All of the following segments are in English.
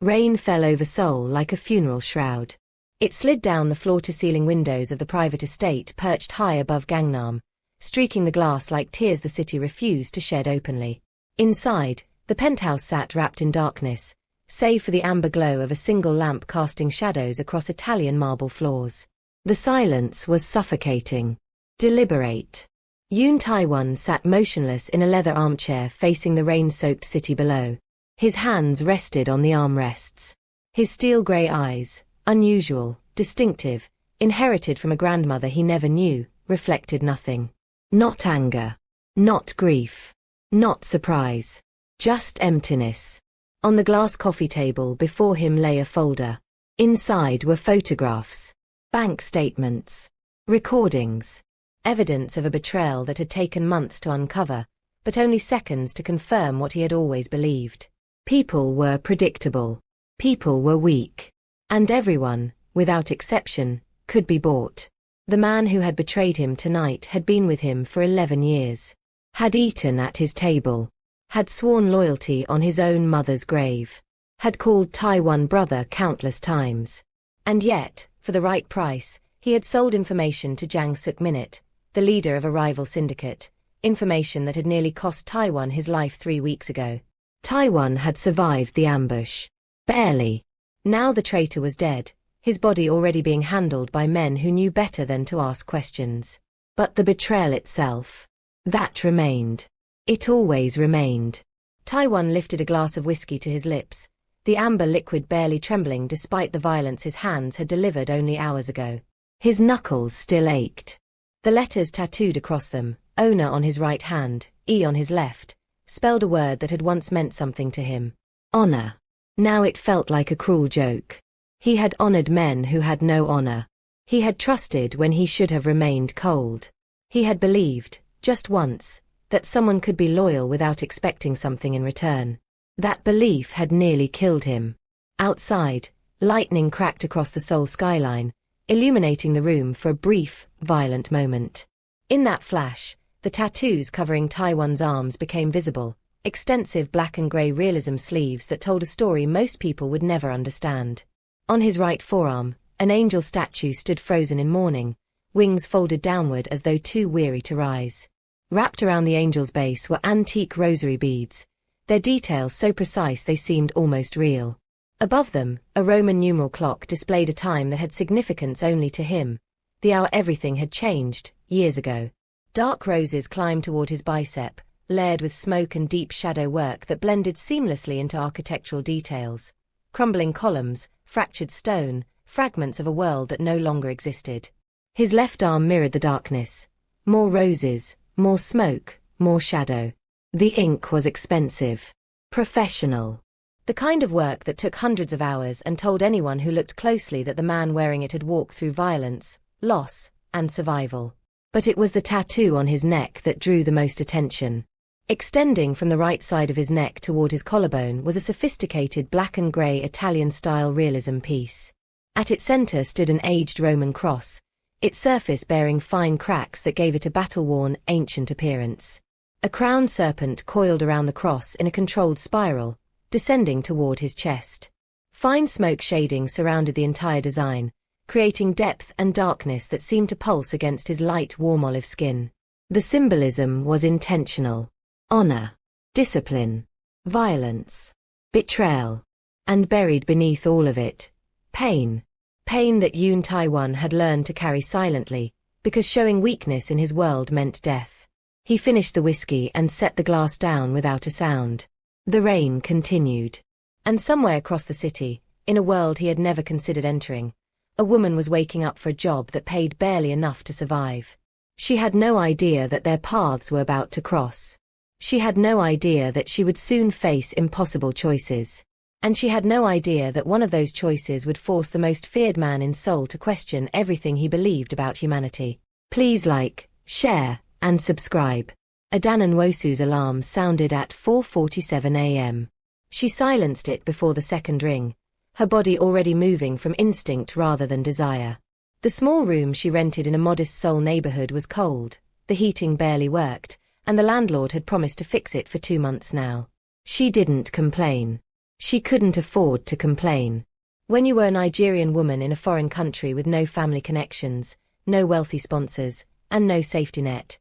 Rain fell over Seoul like a funeral shroud. It slid down the floor-to-ceiling windows of the private estate perched high above Gangnam, streaking the glass like tears the city refused to shed openly. Inside, the penthouse sat wrapped in darkness, save for the amber glow of a single lamp casting shadows across Italian marble floors. The silence was suffocating. Deliberate. Yoon Tae-won sat motionless in a leather armchair facing the rain-soaked city below. His hands rested on the armrests. His steel-grey eyes, unusual, distinctive, inherited from a grandmother he never knew, reflected nothing. Not anger. Not grief. Not surprise. Just emptiness. On the glass coffee table before him lay a folder. Inside were photographs, bank statements, recordings, evidence of a betrayal that had taken months to uncover, but only seconds to confirm what he had always believed. People were predictable. People were weak. And everyone, without exception, could be bought. The man who had betrayed him tonight had been with him for 11 years. Had eaten at his table. Had sworn loyalty on his own mother's grave. Had called Taiwan brother countless times. And yet, for the right price, he had sold information to Jang Suk-minute, the leader of a rival syndicate, information that had nearly cost Taiwan his life 3 weeks ago. Taiwan had survived the ambush. Barely. Now the traitor was dead, his body already being handled by men who knew better than to ask questions. But the betrayal itself, that remained. It always remained. Taiwan lifted a glass of whiskey to his lips, the amber liquid barely trembling despite the violence his hands had delivered only hours ago. His knuckles still ached. The letters tattooed across them, owner on his right hand, E on his left, spelled a word that had once meant something to him. Honor. Now it felt like a cruel joke. He had honored men who had no honor. He had trusted when he should have remained cold. He had believed, just once, that someone could be loyal without expecting something in return. That belief had nearly killed him. Outside, lightning cracked across the Seoul skyline, illuminating the room for a brief, violent moment. In that flash, the tattoos covering Taiwan's arms became visible, extensive black and grey realism sleeves that told a story most people would never understand. On his right forearm, an angel statue stood frozen in mourning, wings folded downward as though too weary to rise. Wrapped around the angel's base were antique rosary beads, their details so precise they seemed almost real. Above them, a Roman numeral clock displayed a time that had significance only to him, the hour everything had changed, years ago. Dark roses climbed toward his bicep, layered with smoke and deep shadow work that blended seamlessly into architectural details. Crumbling columns, fractured stone, fragments of a world that no longer existed. His left arm mirrored the darkness. More roses, more smoke, more shadow. The ink was expensive. Professional. The kind of work that took hundreds of hours and told anyone who looked closely that the man wearing it had walked through violence, loss, and survival. But it was the tattoo on his neck that drew the most attention. Extending from the right side of his neck toward his collarbone was a sophisticated black and grey Italian-style realism piece. At its center stood an aged Roman cross, its surface bearing fine cracks that gave it a battle-worn, ancient appearance. A crowned serpent coiled around the cross in a controlled spiral, descending toward his chest. Fine smoke shading surrounded the entire design, creating depth and darkness that seemed to pulse against his light warm olive skin. The symbolism was intentional. Honor, discipline, violence, betrayal, and buried beneath all of it, pain. Pain that Yoon Tae-won had learned to carry silently, because showing weakness in his world meant death. He finished the whiskey and set the glass down without a sound. The rain continued. And somewhere across the city, in a world he had never considered entering, a woman was waking up for a job that paid barely enough to survive. She had no idea that their paths were about to cross. She had no idea that she would soon face impossible choices. And she had no idea that one of those choices would force the most feared man in Seoul to question everything he believed about humanity. Please like, share, and subscribe. Adanan Wosu's alarm sounded at 4:47 a.m. She silenced it before the second ring, her body already moving from instinct rather than desire. The small room she rented in a modest Seoul neighborhood was cold, the heating barely worked, and the landlord had promised to fix it for 2 months now. She didn't complain. She couldn't afford to complain. When you were a Nigerian woman in a foreign country with no family connections, no wealthy sponsors, and no safety net,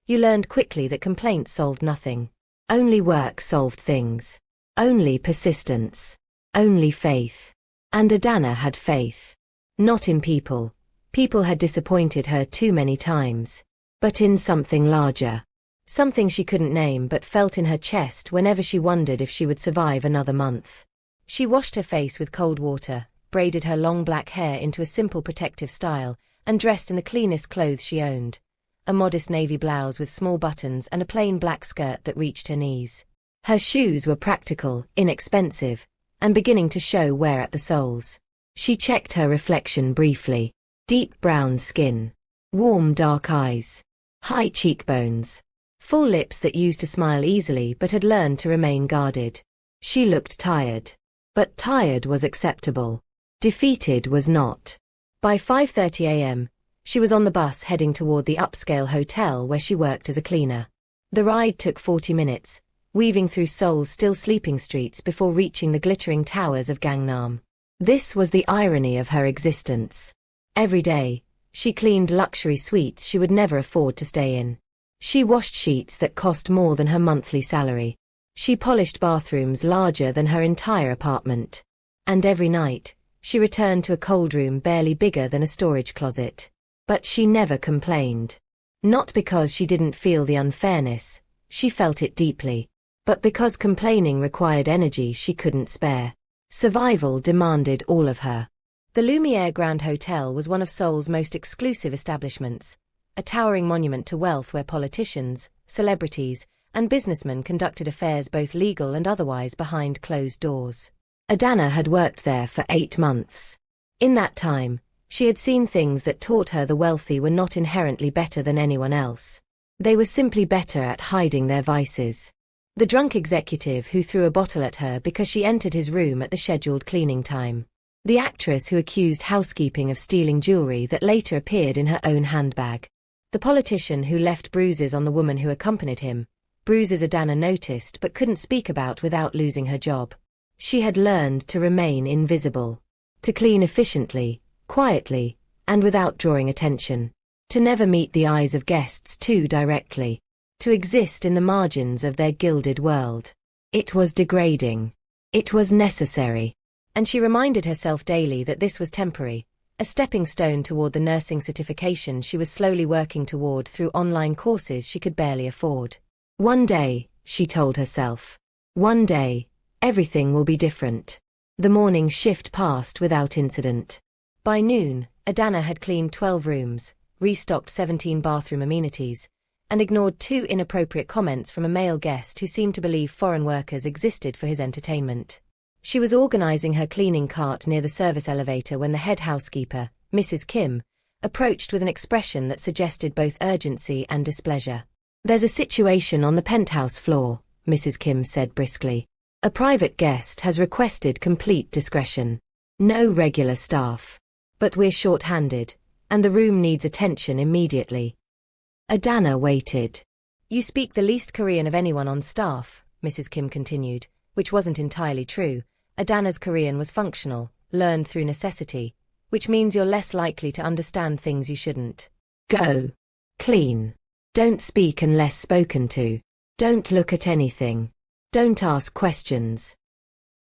you learned quickly that complaints solved nothing. Only work solved things. Only persistence. Only faith. And Adana had faith. Not in people. People had disappointed her too many times. But in something larger. Something she couldn't name but felt in her chest whenever she wondered if she would survive another month. She washed her face with cold water, braided her long black hair into a simple protective style, and dressed in the cleanest clothes she owned. A modest navy blouse with small buttons and a plain black skirt that reached her knees. Her shoes were practical, inexpensive, and beginning to show wear at the soles. She checked her reflection briefly. Deep brown skin. Warm dark eyes. High cheekbones. Full lips that used to smile easily but had learned to remain guarded. She looked tired. But tired was acceptable. Defeated was not. By 5:30 a.m., she was on the bus heading toward the upscale hotel where she worked as a cleaner. The ride took 40 minutes, weaving through Seoul's still sleeping streets before reaching the glittering towers of Gangnam. This was the irony of her existence. Every day, she cleaned luxury suites she would never afford to stay in. She washed sheets that cost more than her monthly salary. She polished bathrooms larger than her entire apartment. And every night, she returned to a cold room barely bigger than a storage closet. But she never complained. Not because she didn't feel the unfairness, she felt it deeply. But because complaining required energy she couldn't spare. Survival demanded all of her. The Lumiere Grand Hotel was one of Seoul's most exclusive establishments, a towering monument to wealth where politicians, celebrities, and businessmen conducted affairs both legal and otherwise behind closed doors. Adana had worked there for 8 months. In that time, she had seen things that taught her the wealthy were not inherently better than anyone else. They were simply better at hiding their vices. The drunk executive who threw a bottle at her because she entered his room at the scheduled cleaning time. The actress who accused housekeeping of stealing jewelry that later appeared in her own handbag. The politician who left bruises on the woman who accompanied him. Bruises Adana noticed but couldn't speak about without losing her job. She had learned to remain invisible. To clean efficiently, quietly, and without drawing attention. To never meet the eyes of guests too directly. To exist in the margins of their gilded world. It was degrading. It was necessary. And she reminded herself daily that this was temporary, a stepping stone toward the nursing certification she was slowly working toward through online courses she could barely afford. One day, she told herself. One day, everything will be different. The morning shift passed without incident. By noon, Adana had cleaned 12 rooms, restocked 17 bathroom amenities, and ignored 2 inappropriate comments from a male guest who seemed to believe foreign workers existed for his entertainment. She was organizing her cleaning cart near the service elevator when the head housekeeper, Mrs. Kim, approached with an expression that suggested both urgency and displeasure. "There's a situation on the penthouse floor," Mrs. Kim said briskly. "A private guest has requested complete discretion. No regular staff. But we're short-handed, and the room needs attention immediately." Adana waited. "You speak the least Korean of anyone on staff," Mrs. Kim continued, which wasn't entirely true. Adana's Korean was functional, learned through necessity, which means you're less likely to understand things you shouldn't. "Go. Clean. Don't speak unless spoken to. Don't look at anything. Don't ask questions."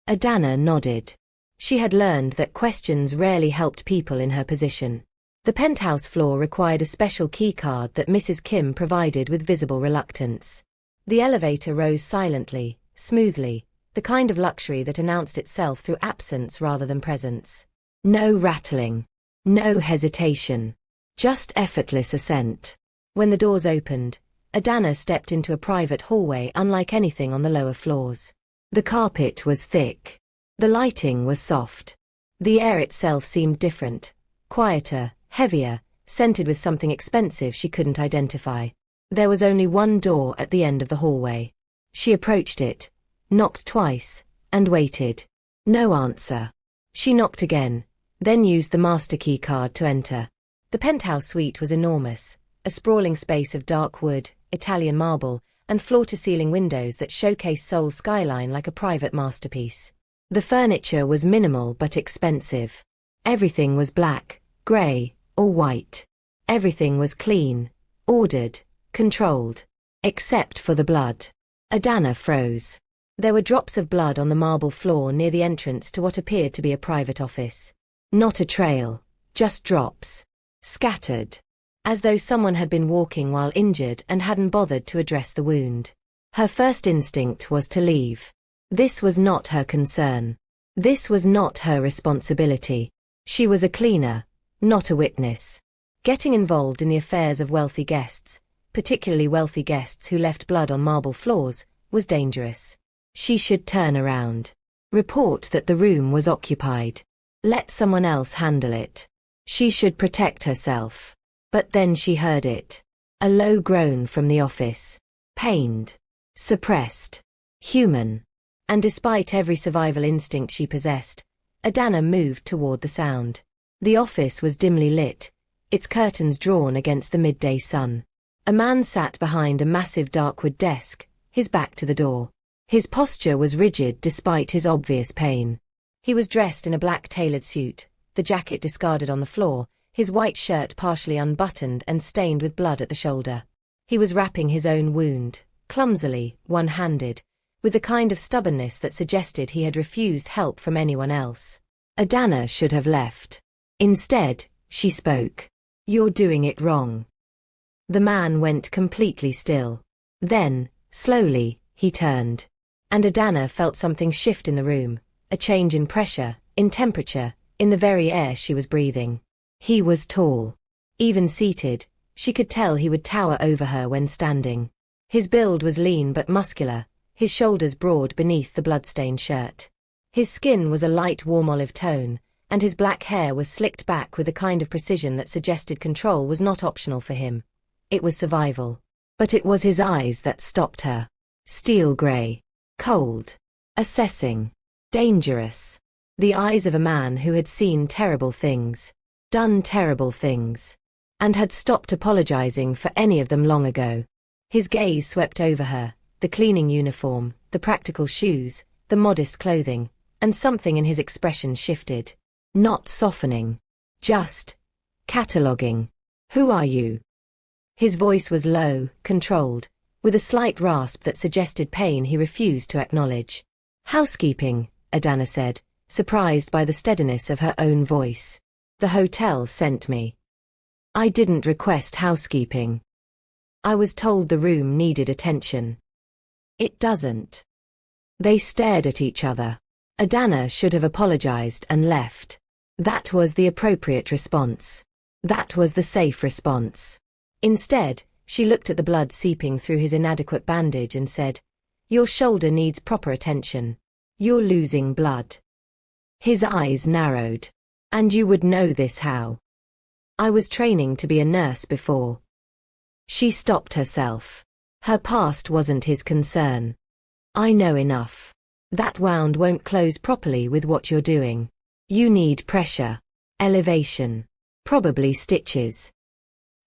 Adana nodded. She had learned that questions rarely helped people in her position. The penthouse floor required a special keycard that Mrs. Kim provided with visible reluctance. The elevator rose silently, smoothly, the kind of luxury that announced itself through absence rather than presence. No rattling. No hesitation. Just effortless ascent. When the doors opened, Adana stepped into a private hallway unlike anything on the lower floors. The carpet was thick. The lighting was soft. The air itself seemed different, quieter, heavier, scented with something expensive she couldn't identify. There was only one door at the end of the hallway. She approached it, knocked twice, and waited. No answer. She knocked again, then used the master key card to enter. The penthouse suite was enormous, a sprawling space of dark wood, Italian marble, and floor-to-ceiling windows that showcased Seoul's skyline like a private masterpiece. The furniture was minimal but expensive. Everything was black, grey, or white. Everything was clean, ordered, controlled. Except for the blood. Adana froze. There were drops of blood on the marble floor near the entrance to what appeared to be a private office. Not a trail, just drops. Scattered. As though someone had been walking while injured and hadn't bothered to address the wound. Her first instinct was to leave. This was not her concern. This was not her responsibility. She was a cleaner, not a witness. Getting involved in the affairs of wealthy guests, particularly wealthy guests who left blood on marble floors, was dangerous. She should turn around. Report that the room was occupied. Let someone else handle it. She should protect herself. But then she heard it. A low groan from the office. Pained. Suppressed. Human. And despite every survival instinct she possessed, Adana moved toward the sound. The office was dimly lit, its curtains drawn against the midday sun. A man sat behind a massive darkwood desk, his back to the door. His posture was rigid despite his obvious pain. He was dressed in a black tailored suit, the jacket discarded on the floor, his white shirt partially unbuttoned and stained with blood at the shoulder. He was wrapping his own wound, clumsily, one-handed, with the kind of stubbornness that suggested he had refused help from anyone else. Adana should have left. Instead, she spoke. "You're doing it wrong." The man went completely still. Then, slowly, he turned. And Adana felt something shift in the room, a change in pressure, in temperature, in the very air she was breathing. He was tall. Even seated, she could tell he would tower over her when standing. His build was lean but muscular, his shoulders broad beneath the blood-stained shirt. His skin was a light warm olive tone, and his black hair was slicked back with a kind of precision that suggested control was not optional for him. It was survival. But it was his eyes that stopped her. Steel grey. Cold. Assessing. Dangerous. The eyes of a man who had seen terrible things. Done terrible things. And had stopped apologizing for any of them long ago. His gaze swept over her, the cleaning uniform, the practical shoes, the modest clothing, and something in his expression shifted. Not softening. Just cataloging. "Who are you?" His voice was low, controlled, with a slight rasp that suggested pain he refused to acknowledge. "Housekeeping," Adana said, surprised by the steadiness of her own voice. "The hotel sent me. I didn't request housekeeping. I was told the room needed attention." "It doesn't." They stared at each other. Adana should have apologized and left. That was the appropriate response. That was the safe response. Instead, she looked at the blood seeping through his inadequate bandage and said, "Your shoulder needs proper attention. You're losing blood." His eyes narrowed. "And you would know this how?" "I was training to be a nurse before." She stopped herself. Her past wasn't his concern. "I know enough. That wound won't close properly with what you're doing. You need pressure. Elevation. Probably stitches."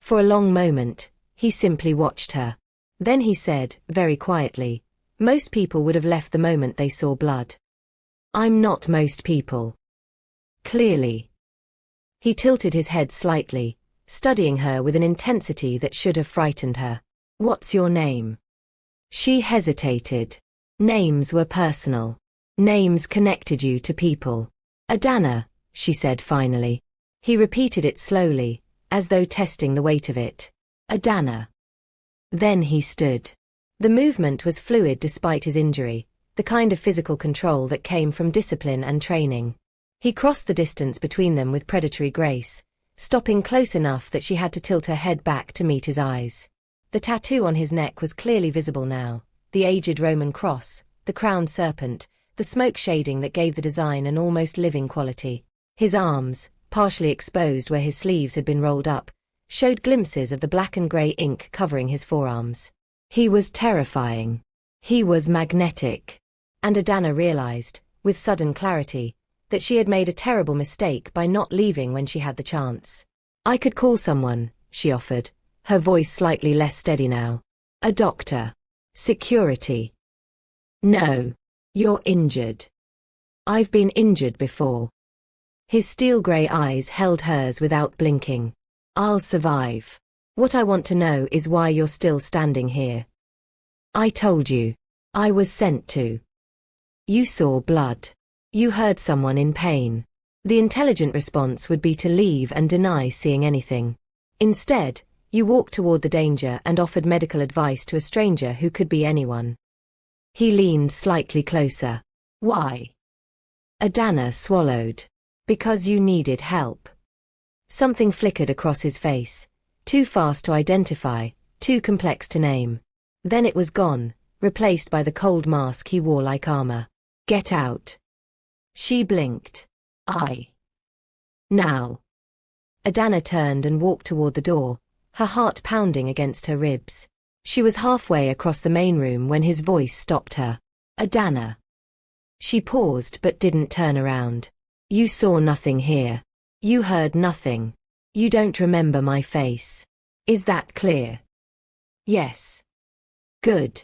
For a long moment, he simply watched her. Then he said, very quietly, "Most people would have left the moment they saw blood." "I'm not most people." Clearly. He tilted his head slightly, studying her with an intensity that should have frightened her. "What's your name?" She hesitated. Names were personal. Names connected you to people. "Adana," she said finally. He repeated it slowly, as though testing the weight of it. "Adana." Then he stood. The movement was fluid despite his injury, the kind of physical control that came from discipline and training. He crossed the distance between them with predatory grace, stopping close enough that she had to tilt her head back to meet his eyes. The tattoo on his neck was clearly visible now, the aged Roman cross, the crowned serpent, the smoke shading that gave the design an almost living quality. His arms, partially exposed where his sleeves had been rolled up, showed glimpses of the black and grey ink covering his forearms. He was terrifying. He was magnetic. And Adana realized, with sudden clarity, that she had made a terrible mistake by not leaving when she had the chance. "I could call someone," she offered, her voice slightly less steady now. "A doctor. Security." "No. You're injured." I've been injured before. His steel-grey eyes held hers without blinking. I'll survive. What I want to know is why you're still standing here. I told you. I was sent to. You saw blood. You heard someone in pain. The intelligent response would be to leave and deny seeing anything. Instead, you walked toward the danger and offered medical advice to a stranger who could be anyone. He leaned slightly closer. Why? Adana swallowed. Because you needed help. Something flickered across his face. Too fast to identify, too complex to name. Then it was gone, replaced by the cold mask he wore like armor. Get out. She blinked. Now. Adana turned and walked toward the door, her heart pounding against her ribs. She was halfway across the main room when his voice stopped her. Adana. She paused but didn't turn around. You saw nothing here. You heard nothing. You don't remember my face. Is that clear? Yes. Good.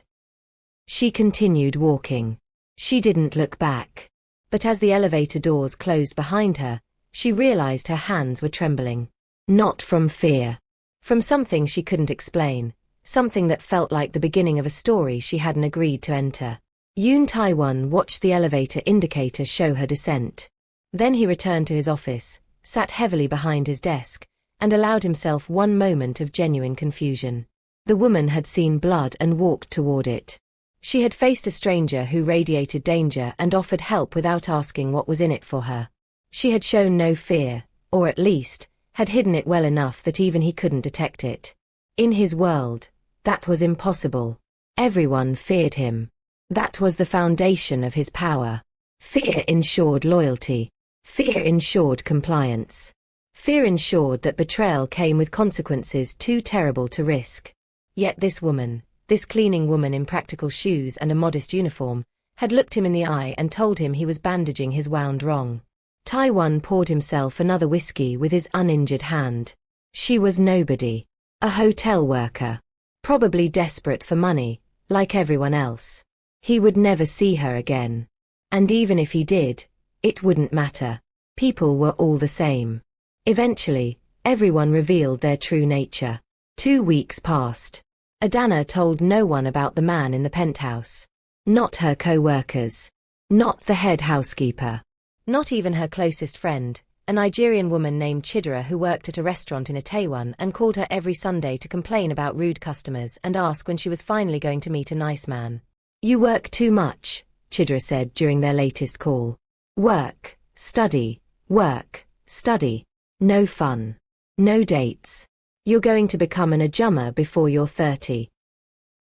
She continued walking. She didn't look back. But as the elevator doors closed behind her, she realized her hands were trembling. Not from fear. From something she couldn't explain. Something that felt like the beginning of a story she hadn't agreed to enter. Yoon Tae-won watched the elevator indicator show her descent. Then he returned to his office, sat heavily behind his desk, and allowed himself one moment of genuine confusion. The woman had seen blood and walked toward it. She had faced a stranger who radiated danger and offered help without asking what was in it for her. She had shown no fear, or at least, had hidden it well enough that even he couldn't detect it. In his world, that was impossible. Everyone feared him. That was the foundation of his power. Fear ensured loyalty. Fear ensured compliance. Fear ensured that betrayal came with consequences too terrible to risk. Yet this woman, this cleaning woman in practical shoes and a modest uniform, had looked him in the eye and told him he was bandaging his wound wrong. Tae-won poured himself another whiskey with his uninjured hand. She was nobody. A hotel worker. Probably desperate for money, like everyone else. He would never see her again. And even if he did, it wouldn't matter. People were all the same. Eventually, everyone revealed their true nature. 2 weeks passed. Adana told no one about the man in the penthouse. Not her co-workers. Not the head housekeeper. Not even her closest friend, a Nigerian woman named Chidera who worked at a restaurant in Itaewon and called her every Sunday to complain about rude customers and ask when she was finally going to meet a nice man. You work too much, Chidera said during their latest call. Work, study, work, study. No fun. No dates. You're going to become an ajumma before you're 30.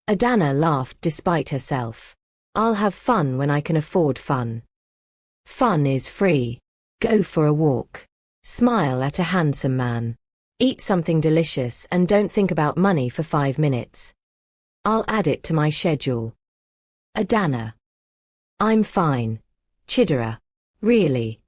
Adana laughed despite herself. I'll have fun when I can afford fun. Fun is free. Go for a walk. Smile at a handsome man. Eat something delicious and don't think about money for 5 minutes. I'll add it to my schedule. Adana. I'm fine. Chidera. Really.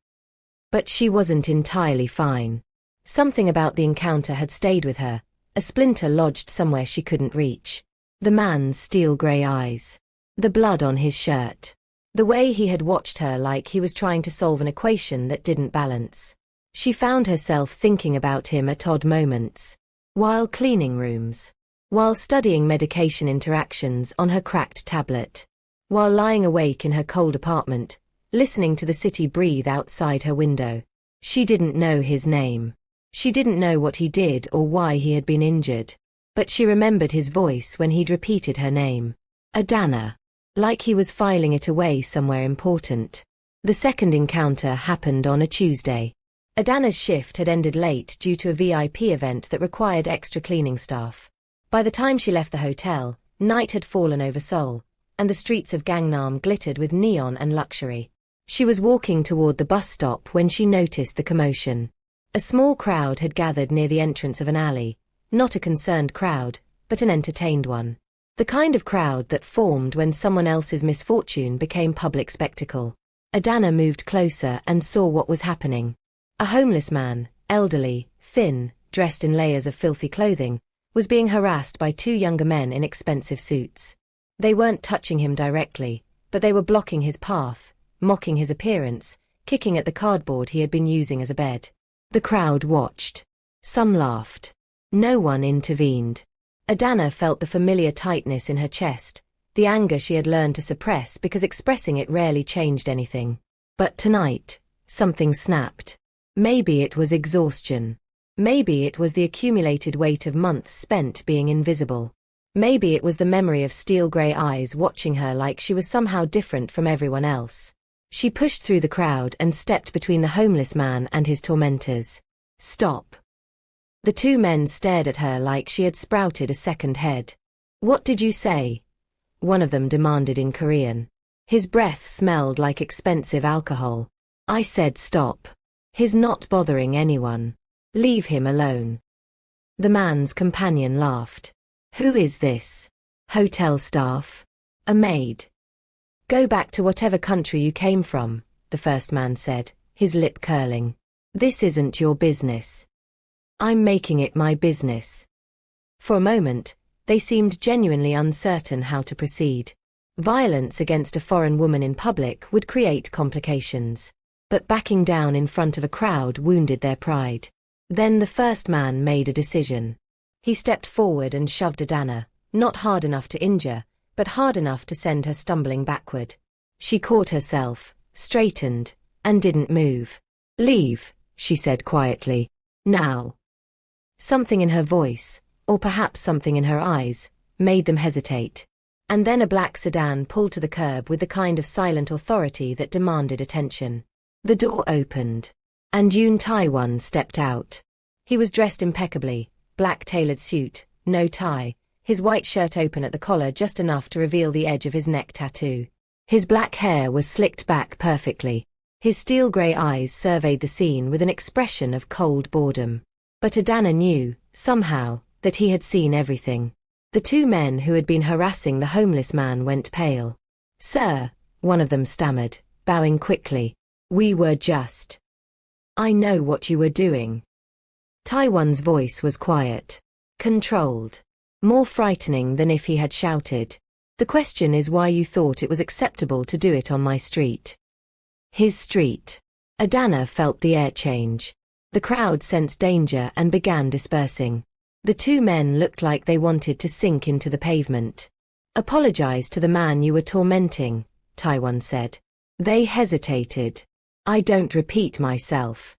But she wasn't entirely fine. Something about the encounter had stayed with her, a splinter lodged somewhere she couldn't reach. The man's steel-grey eyes. The blood on his shirt. The way he had watched her like he was trying to solve an equation that didn't balance. She found herself thinking about him at odd moments. While cleaning rooms. While studying medication interactions on her cracked tablet. While lying awake in her cold apartment, listening to the city breathe outside her window. She didn't know his name. She didn't know what he did or why he had been injured. But she remembered his voice when he'd repeated her name. Adana. Like he was filing it away somewhere important. The second encounter happened on a Tuesday. Adana's shift had ended late due to a VIP event that required extra cleaning staff. By the time she left the hotel, night had fallen over Seoul, and the streets of Gangnam glittered with neon and luxury. She was walking toward the bus stop when she noticed the commotion. A small crowd had gathered near the entrance of an alley, not a concerned crowd, but an entertained one. The kind of crowd that formed when someone else's misfortune became public spectacle. Adana moved closer and saw what was happening. A homeless man, elderly, thin, dressed in layers of filthy clothing, was being harassed by 2 younger men in expensive suits. They weren't touching him directly, but they were blocking his path, mocking his appearance, kicking at the cardboard he had been using as a bed. The crowd watched. Some laughed. No one intervened. Adana felt the familiar tightness in her chest, the anger she had learned to suppress because expressing it rarely changed anything. But tonight, something snapped. Maybe it was exhaustion. Maybe it was the accumulated weight of months spent being invisible. Maybe it was the memory of steel-grey eyes watching her like she was somehow different from everyone else. She pushed through the crowd and stepped between the homeless man and his tormentors. Stop. The two men stared at her like she had sprouted a second head. What did you say? One of them demanded in Korean. His breath smelled like expensive alcohol. I said stop. He's not bothering anyone. Leave him alone. The man's companion laughed. Who is this? Hotel staff? A maid? Go back to whatever country you came from, the first man said, his lip curling. This isn't your business. I'm making it my business. For a moment, they seemed genuinely uncertain how to proceed. Violence against a foreign woman in public would create complications. But backing down in front of a crowd wounded their pride. Then the first man made a decision. He stepped forward and shoved Adana, not hard enough to injure, but hard enough to send her stumbling backward. She caught herself, straightened, and didn't move. Leave, she said quietly. Now. Something in her voice, or perhaps something in her eyes, made them hesitate. And then a black sedan pulled to the curb with the kind of silent authority that demanded attention. The door opened, and Yoon Tae-won stepped out. He was dressed impeccably, black tailored suit, no tie, his white shirt open at the collar just enough to reveal the edge of his neck tattoo. His black hair was slicked back perfectly. His steel-grey eyes surveyed the scene with an expression of cold boredom. But Adana knew, somehow, that he had seen everything. The two men who had been harassing the homeless man went pale. Sir, one of them stammered, bowing quickly. We were just. I know what you were doing. Taiwan's voice was quiet. Controlled. More frightening than if he had shouted. The question is why you thought it was acceptable to do it on my street. His street. Adana felt the air change. The crowd sensed danger and began dispersing. The two men looked like they wanted to sink into the pavement. Apologize to the man you were tormenting, Taiwan said. They hesitated. I don't repeat myself.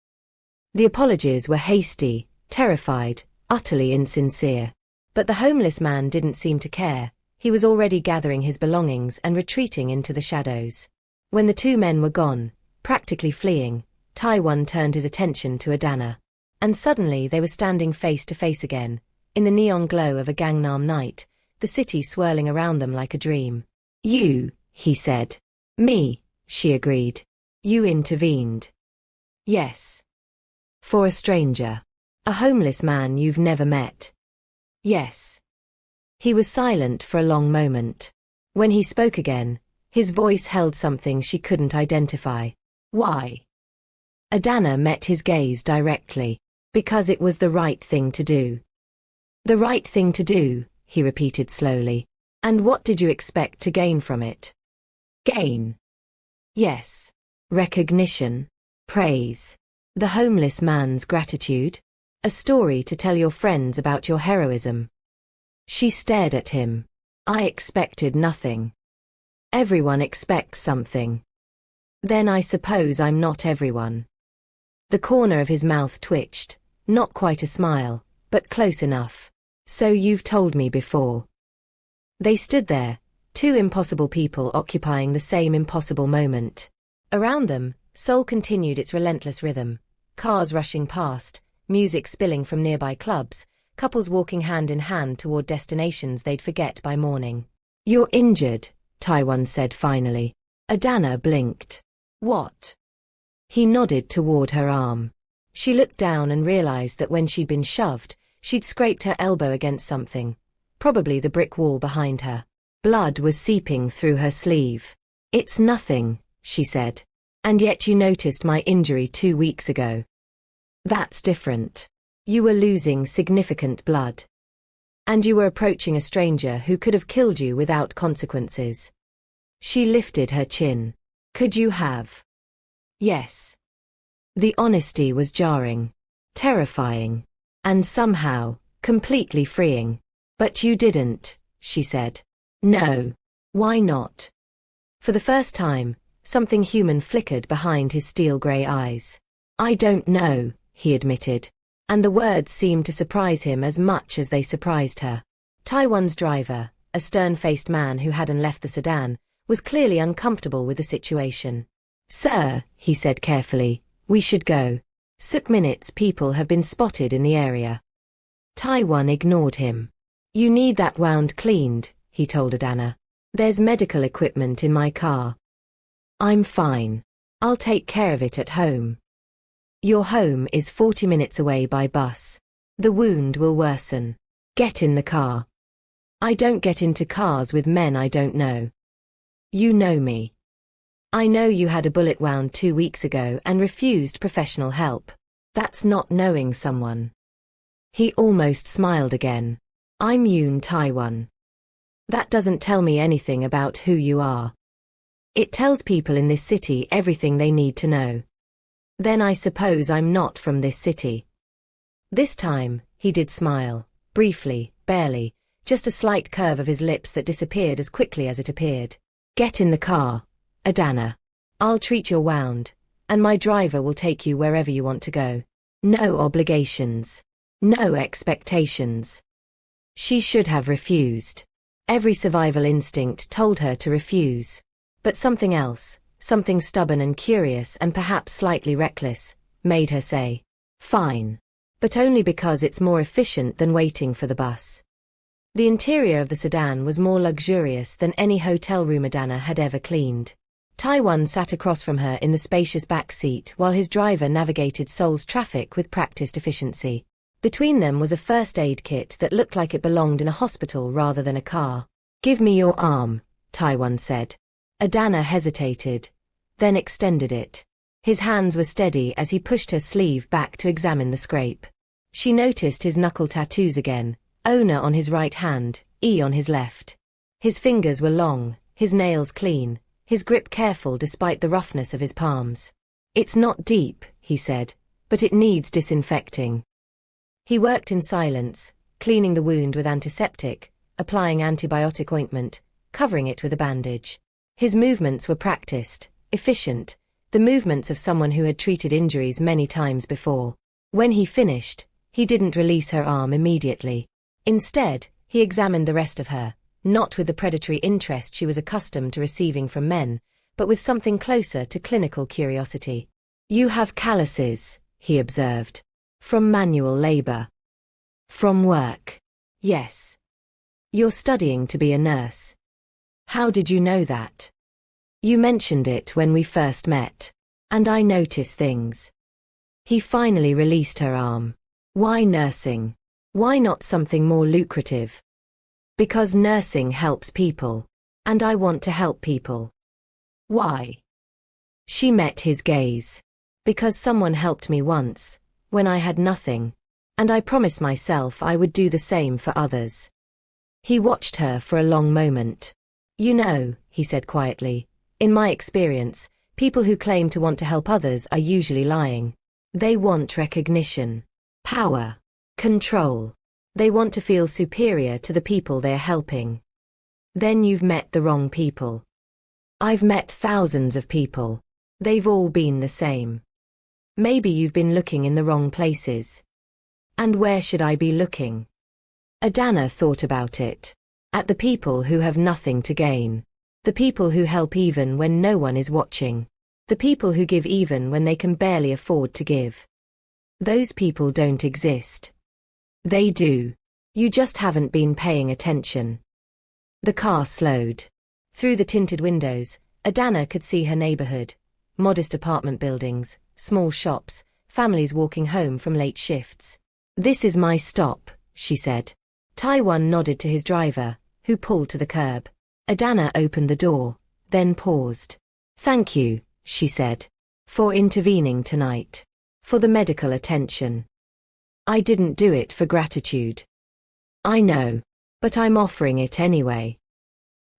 The apologies were hasty, terrified, utterly insincere. But the homeless man didn't seem to care. He was already gathering his belongings and retreating into the shadows. When the two men were gone, practically fleeing, Taiwan turned his attention to Adana. And suddenly they were standing face to face again, in the neon glow of a Gangnam night, the city swirling around them like a dream. You, he said. Me, she agreed. You intervened. Yes. For a stranger. A homeless man you've never met. Yes. He was silent for a long moment. When he spoke again, his voice held something she couldn't identify. Why? Adana met his gaze directly. Because it was the right thing to do. The right thing to do, he repeated slowly. And what did you expect to gain from it? Gain? Yes. Recognition. Praise. The homeless man's gratitude. A story to tell your friends about your heroism. She stared at him. I expected nothing. Everyone expects something. Then I suppose I'm not everyone. The corner of his mouth twitched. Not quite a smile, but close enough. So you've told me before. They stood there, two impossible people occupying the same impossible moment. Around them, Seoul continued its relentless rhythm. Cars rushing past, music spilling from nearby clubs, couples walking hand in hand toward destinations they'd forget by morning. You're injured, Taiwan said finally. Adana blinked. What? He nodded toward her arm. She looked down and realized that when she'd been shoved, she'd scraped her elbow against something, probably the brick wall behind her. Blood was seeping through her sleeve. It's nothing, she said. And yet you noticed my injury 2 weeks ago. That's different. You were losing significant blood. And you were approaching a stranger who could have killed you without consequences. She lifted her chin. Could you have? Yes. The honesty was jarring, terrifying, and somehow, completely freeing. But you didn't, she said. No. Why not? For the first time, something human flickered behind his steel-grey eyes. I don't know, he admitted. And the words seemed to surprise him as much as they surprised her. Taiwan's driver, a stern-faced man who hadn't left the sedan, was clearly uncomfortable with the situation. Sir, he said carefully, we should go. Minutes people have been spotted in the area. Taiwan ignored him. You need that wound cleaned, he told Adana. There's medical equipment in my car. I'm fine. I'll take care of it at home. Your home is 40 minutes away by bus. The wound will worsen. Get in the car. I don't get into cars with men I don't know. You know me. I know you had a bullet wound 2 weeks ago and refused professional help. That's not knowing someone. He almost smiled again. I'm Yoon Taiwan. That doesn't tell me anything about who you are. It tells people in this city everything they need to know. Then I suppose I'm not from this city. This time, he did smile, briefly, barely, just a slight curve of his lips that disappeared as quickly as it appeared. Get in the car, Adana. I'll treat your wound, and my driver will take you wherever you want to go. No obligations. No expectations. She should have refused. Every survival instinct told her to refuse. But something else, something stubborn and curious and perhaps slightly reckless, made her say, fine. But only because it's more efficient than waiting for the bus. The interior of the sedan was more luxurious than any hotel room Adana had ever cleaned. Taiwan sat across from her in the spacious back seat while his driver navigated Seoul's traffic with practiced efficiency. Between them was a first aid kit that looked like it belonged in a hospital rather than a car. Give me your arm, Taiwan said. Adana hesitated, then extended it. His hands were steady as he pushed her sleeve back to examine the scrape. She noticed his knuckle tattoos again, Ona on his right hand, E on his left. His fingers were long, his nails clean, his grip careful despite the roughness of his palms. It's not deep, he said, but it needs disinfecting. He worked in silence, cleaning the wound with antiseptic, applying antibiotic ointment, covering it with a bandage. His movements were practiced, efficient, the movements of someone who had treated injuries many times before. When he finished, he didn't release her arm immediately. Instead, he examined the rest of her, not with the predatory interest she was accustomed to receiving from men, but with something closer to clinical curiosity. You have calluses, he observed. From manual labor. From work. Yes. You're studying to be a nurse. How did you know that? You mentioned it when we first met. And I notice things. He finally released her arm. Why nursing? Why not something more lucrative? Because nursing helps people. And I want to help people. Why? She met his gaze. Because someone helped me once, when I had nothing. And I promised myself I would do the same for others. He watched her for a long moment. You know, he said quietly, in my experience, people who claim to want to help others are usually lying. They want recognition, power, control. They want to feel superior to the people they're helping. Then you've met the wrong people. I've met thousands of people. They've all been the same. Maybe you've been looking in the wrong places. And where should I be looking? Adana thought about it. At the people who have nothing to gain. The people who help even when no one is watching. The people who give even when they can barely afford to give. Those people don't exist. They do. You just haven't been paying attention. The car slowed. Through the tinted windows, Adana could see her neighborhood. Modest apartment buildings, small shops, families walking home from late shifts. This is my stop, she said. Taiwan nodded to his driver, who pulled to the curb. Adana opened the door, then paused. Thank you, she said, for intervening tonight. For the medical attention. I didn't do it for gratitude. I know, but I'm offering it anyway.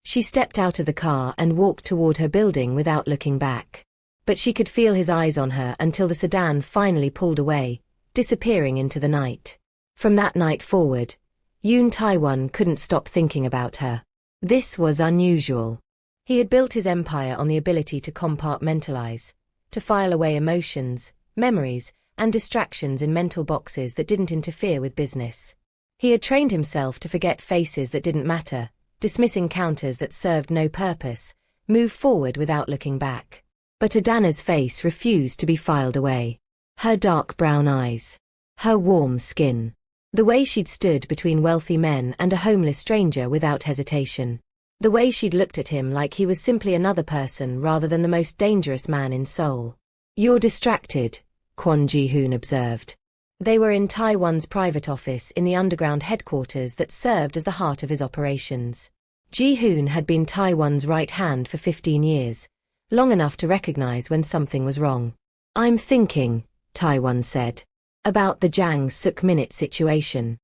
She stepped out of the car and walked toward her building without looking back. But she could feel his eyes on her until the sedan finally pulled away, disappearing into the night. From that night forward, Yoon Tae-won couldn't stop thinking about her. This was unusual. He had built his empire on the ability to compartmentalize, to file away emotions, memories, and distractions in mental boxes that didn't interfere with business. He had trained himself to forget faces that didn't matter, dismiss encounters that served no purpose, move forward without looking back. But Adana's face refused to be filed away. Her dark brown eyes, her warm skin, the way she'd stood between wealthy men and a homeless stranger without hesitation. The way she'd looked at him like he was simply another person rather than the most dangerous man in Seoul. "You're distracted," Kwon Ji-hoon observed. They were in Tae-won's private office in the underground headquarters that served as the heart of his operations. Ji-hoon had been Tae-won's right hand for 15 years, long enough to recognize when something was wrong. "I'm thinking," Tae-won said, "about the Jang Suk-minute situation."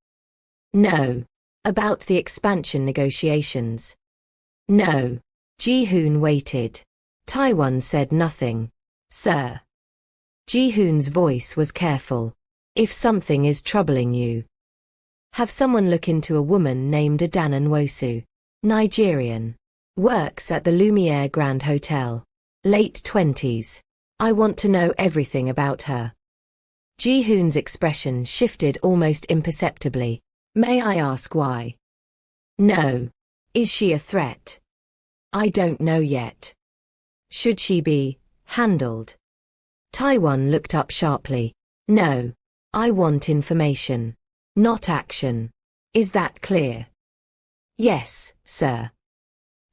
"No." "About the expansion negotiations." "No." Ji-hoon waited. Tae-won said nothing. "Sir." Ji-hoon's voice was careful. "If something is troubling you, have someone look into a woman named Adana Nwosu. Nigerian. Works at the Lumiere Grand Hotel. Late 20s. I want to know everything about her." Ji-hoon's expression shifted almost imperceptibly. "May I ask why?" "No." "Is she a threat?" "I don't know yet." "Should she be handled?" Tae-won looked up sharply. "No. I want information, not action. Is that clear?" "Yes, sir."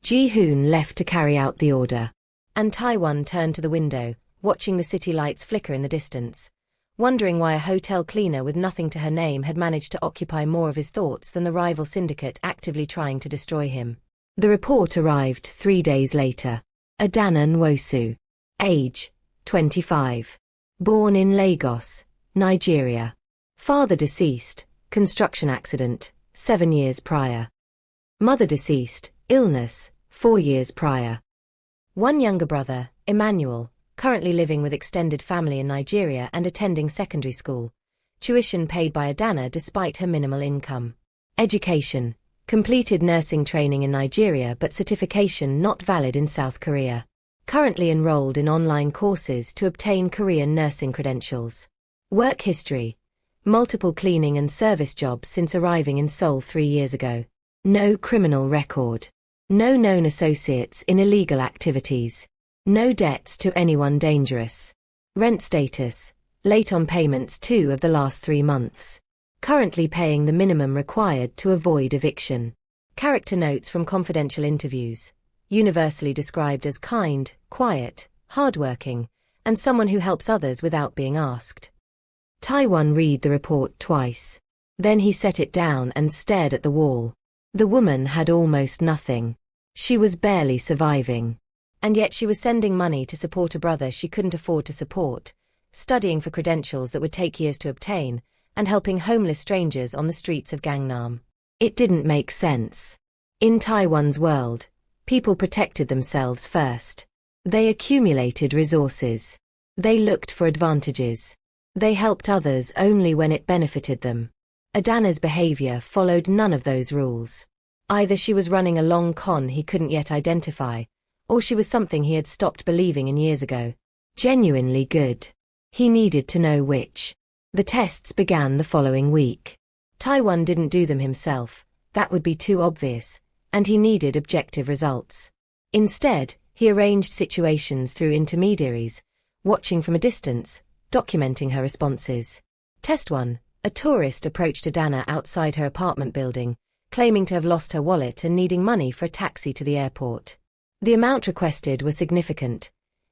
Ji-hoon left to carry out the order, and Tae-won turned to the window, watching the city lights flicker in the distance, wondering why a hotel cleaner with nothing to her name had managed to occupy more of his thoughts than the rival syndicate actively trying to destroy him. The report arrived 3 days later. Adana Nwosu. Age, 25. Born in Lagos, Nigeria. Father deceased, construction accident, 7 years prior. Mother deceased, illness, 4 years prior. One younger brother, Emmanuel, currently living with extended family in Nigeria and attending secondary school. Tuition paid by Adana despite her minimal income. Education. Completed nursing training in Nigeria but certification not valid in South Korea. Currently enrolled in online courses to obtain Korean nursing credentials. Work history. Multiple cleaning and service jobs since arriving in Seoul 3 years ago. No criminal record. No known associates in illegal activities. No debts to anyone dangerous. Rent status. Late on payments 2 of the last 3 months. Currently paying the minimum required to avoid eviction. Character notes from confidential interviews. Universally described as kind, quiet, hardworking, and someone who helps others without being asked. Tae-won read the report twice. Then he set it down and stared at the wall. The woman had almost nothing. She was barely surviving. And yet she was sending money to support a brother she couldn't afford to support, studying for credentials that would take years to obtain, and helping homeless strangers on the streets of Gangnam. It didn't make sense. In Tae-won's world, people protected themselves first. They accumulated resources. They looked for advantages. They helped others only when it benefited them. Adana's behavior followed none of those rules. Either she was running a long con he couldn't yet identify, or she was something he had stopped believing in years ago. Genuinely good. He needed to know which. The tests began the following week. Tae-won didn't do them himself, that would be too obvious, and he needed objective results. Instead, he arranged situations through intermediaries, watching from a distance, documenting her responses. Test 1. A tourist approached Adana outside her apartment building, claiming to have lost her wallet and needing money for a taxi to the airport. The amount requested was significant,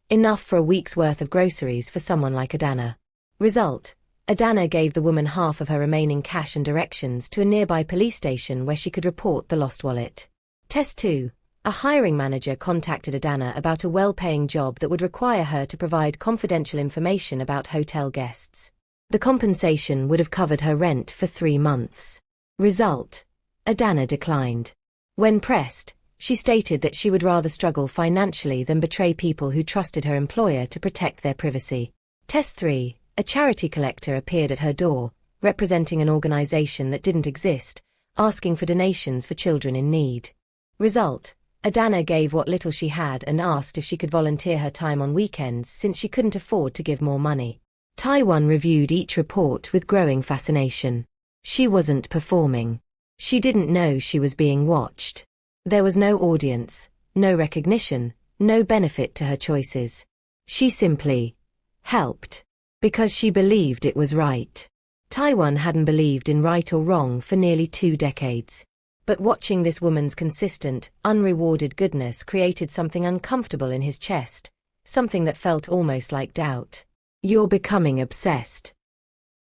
enough for a week's worth of groceries for someone like Adana. Result: Adana gave the woman half of her remaining cash and directions to a nearby police station where she could report the lost wallet. Test 2. A hiring manager contacted Adana about a well-paying job that would require her to provide confidential information about hotel guests. The compensation would have covered her rent for 3 months. Result: Adana declined. When pressed, She stated that she would rather struggle financially than betray people who trusted her employer to protect their privacy. Test 3. A charity collector appeared at her door, representing an organization that didn't exist, asking for donations for children in need. Result: Adana gave what little she had and asked if she could volunteer her time on weekends since she couldn't afford to give more money. Taiwan reviewed each report with growing fascination. She wasn't performing. She didn't know she was being watched. There was no audience, no recognition, no benefit to her choices. She simply helped because she believed it was right. Taiwan hadn't believed in right or wrong for nearly 2 decades. But watching this woman's consistent, unrewarded goodness created something uncomfortable in his chest, something that felt almost like doubt. "You're becoming obsessed."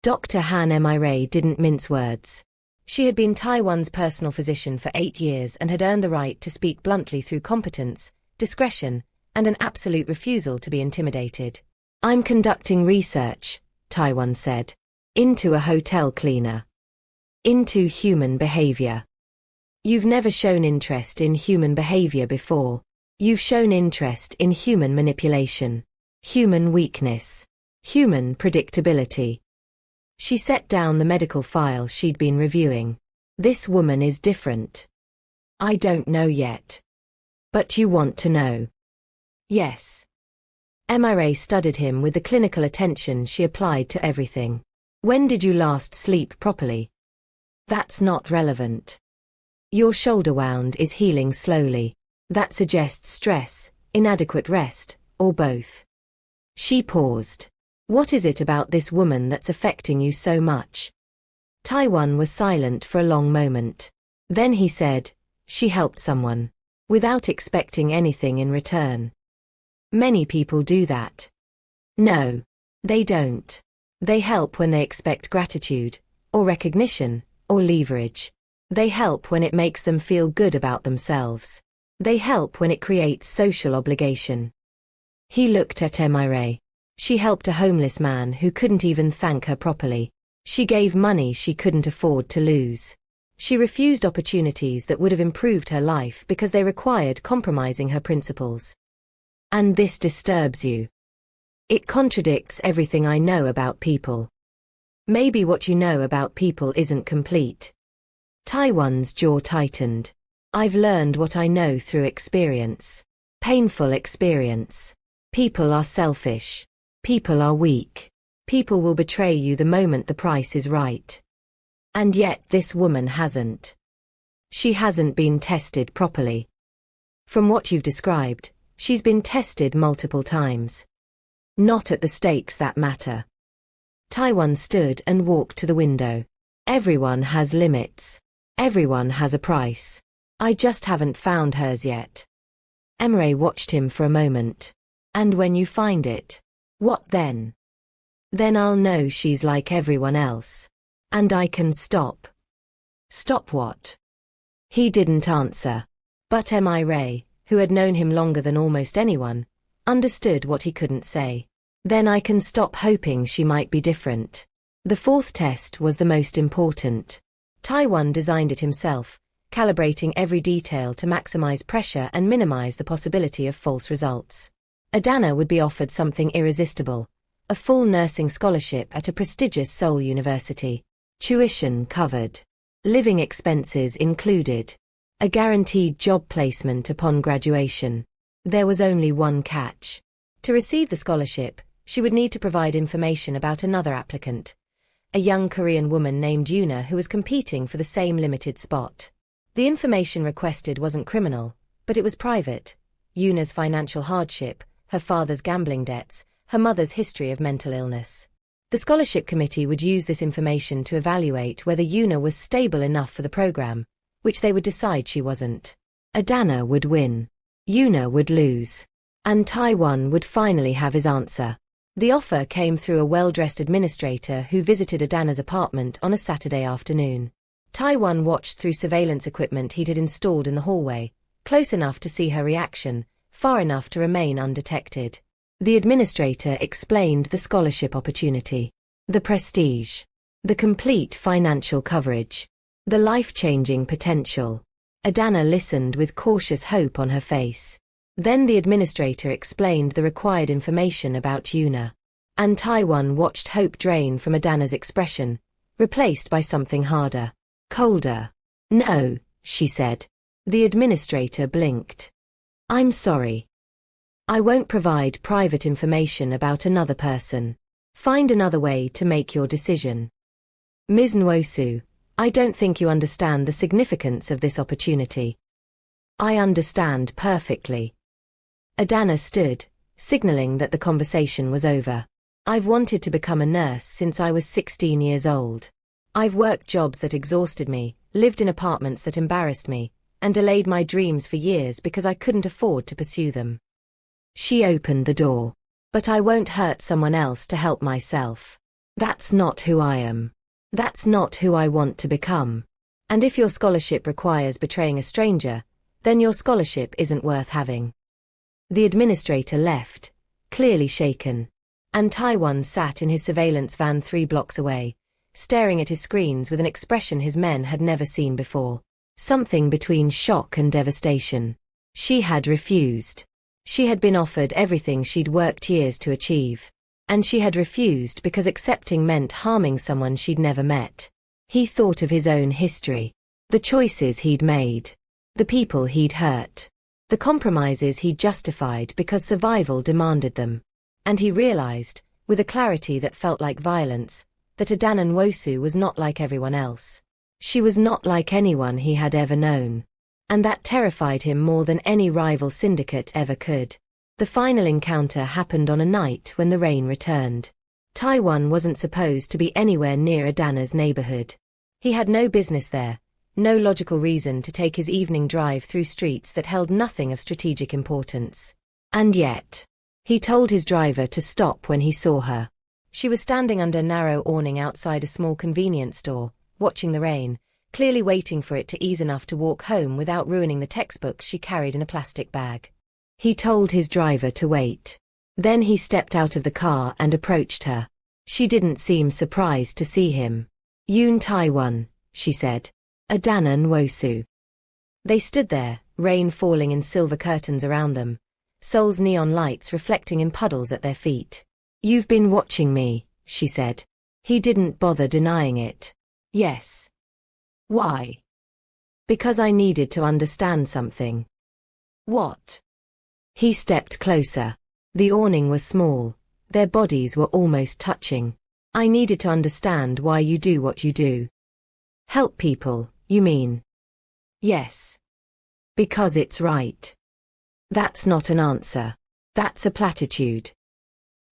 Dr. Han Emire didn't mince words. She had been Taiwan's personal physician for 8 years and had earned the right to speak bluntly through competence, discretion, and an absolute refusal to be intimidated. "I'm conducting research," Taiwan said, "into a hotel cleaner. Into human behavior. You've never shown interest in human behavior before. You've shown interest in human manipulation, human weakness, human predictability." She set down the medical file she'd been reviewing. "This woman is different." "I don't know yet." "But you want to know?" "Yes." Emire studied him with the clinical attention she applied to everything. "When did you last sleep properly?" "That's not relevant." "Your shoulder wound is healing slowly. That suggests stress, inadequate rest, or both." She paused. "What is it about this woman that's affecting you so much?" Taiwan was silent for a long moment. Then he said, "She helped someone, without expecting anything in return." "Many people do that." "No, they don't. They help when they expect gratitude, or recognition, or leverage. They help when it makes them feel good about themselves. They help when it creates social obligation." He looked at Emire. She helped a homeless man who couldn't even thank her properly. She gave money she couldn't afford to lose. She refused opportunities that would have improved her life because they required compromising her principles. "And this disturbs you?" "It contradicts everything I know about people." "Maybe what you know about people isn't complete." Taiwan's jaw tightened. "I've learned what I know through experience. Painful experience. People are selfish. People are weak. People will betray you the moment the price is right. And yet this woman hasn't. She hasn't been tested properly. From what you've described, she's been tested multiple times. Not at the stakes that matter." Taiwan stood and walked to the window. "Everyone has limits. Everyone has a price. I just haven't found hers yet." Emire watched him for a moment. "And when you find it, what then?" "Then I'll know she's like everyone else. And I can stop." "Stop what?" He didn't answer. But Emire, who had known him longer than almost anyone, understood what he couldn't say. "Then I can stop hoping she might be different." The 4th test was the most important. Taiwan designed it himself, calibrating every detail to maximize pressure and minimize the possibility of false results. Adana would be offered something irresistible: a full nursing scholarship at a prestigious Seoul university. Tuition covered. Living expenses included. A guaranteed job placement upon graduation. There was only one catch. To receive the scholarship, she would need to provide information about another applicant, a young Korean woman named Yuna who was competing for the same limited spot. The information requested wasn't criminal, but it was private. Yuna's financial hardship, her father's gambling debts, her mother's history of mental illness. The scholarship committee would use this information to evaluate whether Yuna was stable enough for the program, which they would decide she wasn't. Adana would win. Yuna would lose. And Taiwan would finally have his answer. The offer came through a well-dressed administrator who visited Adana's apartment on a Saturday afternoon. Taiwan watched through surveillance equipment he'd installed in the hallway, close enough to see her reaction, far enough to remain undetected. The administrator explained the scholarship opportunity, the prestige, the complete financial coverage, the life-changing potential. Adana listened with cautious hope on her face. Then the administrator explained the required information about Yuna. And Taiwan watched hope drain from Adana's expression, replaced by something harder, colder. No, she said. The administrator blinked. I'm sorry. I won't provide private information about another person. Find another way to make your decision. Ms. Nwosu, I don't think you understand the significance of this opportunity. I understand perfectly. Adana stood, signaling that the conversation was over. I've wanted to become a nurse since I was 16 years old. I've worked jobs that exhausted me, lived in apartments that embarrassed me, and delayed my dreams for years because I couldn't afford to pursue them. She opened the door. But I won't hurt someone else to help myself. That's not who I am. That's not who I want to become. And if your scholarship requires betraying a stranger, then your scholarship isn't worth having. The administrator left, clearly shaken. And Taiwan sat in his surveillance van 3 blocks away, staring at his screens with an expression his men had never seen before. Something between shock and devastation. She had refused. She had been offered everything she'd worked years to achieve. And she had refused because accepting meant harming someone she'd never met. He thought of his own history. The choices he'd made. The people he'd hurt. The compromises he'd justified because survival demanded them. And he realized, with a clarity that felt like violence, that Adana Nwosu was not like everyone else. She was not like anyone he had ever known. And that terrified him more than any rival syndicate ever could. The final encounter happened on a night when the rain returned. Taiwan wasn't supposed to be anywhere near Adana's neighborhood. He had no business there, no logical reason to take his evening drive through streets that held nothing of strategic importance. And yet, he told his driver to stop when he saw her. She was standing under a narrow awning outside a small convenience store, watching the rain, clearly waiting for it to ease enough to walk home without ruining the textbooks she carried in a plastic bag. He told his driver to wait. Then he stepped out of the car and approached her. She didn't seem surprised to see him. Yoon Taiwan, she said. Adana Nwosu. They stood there, rain falling in silver curtains around them, Seoul's neon lights reflecting in puddles at their feet. You've been watching me, she said. He didn't bother denying it. Yes. Why? Because I needed to understand something. What? He stepped closer. The awning was small. Their bodies were almost touching. I needed to understand why you do what you do. Help people, you mean? Yes. Because it's right. That's not an answer. That's a platitude.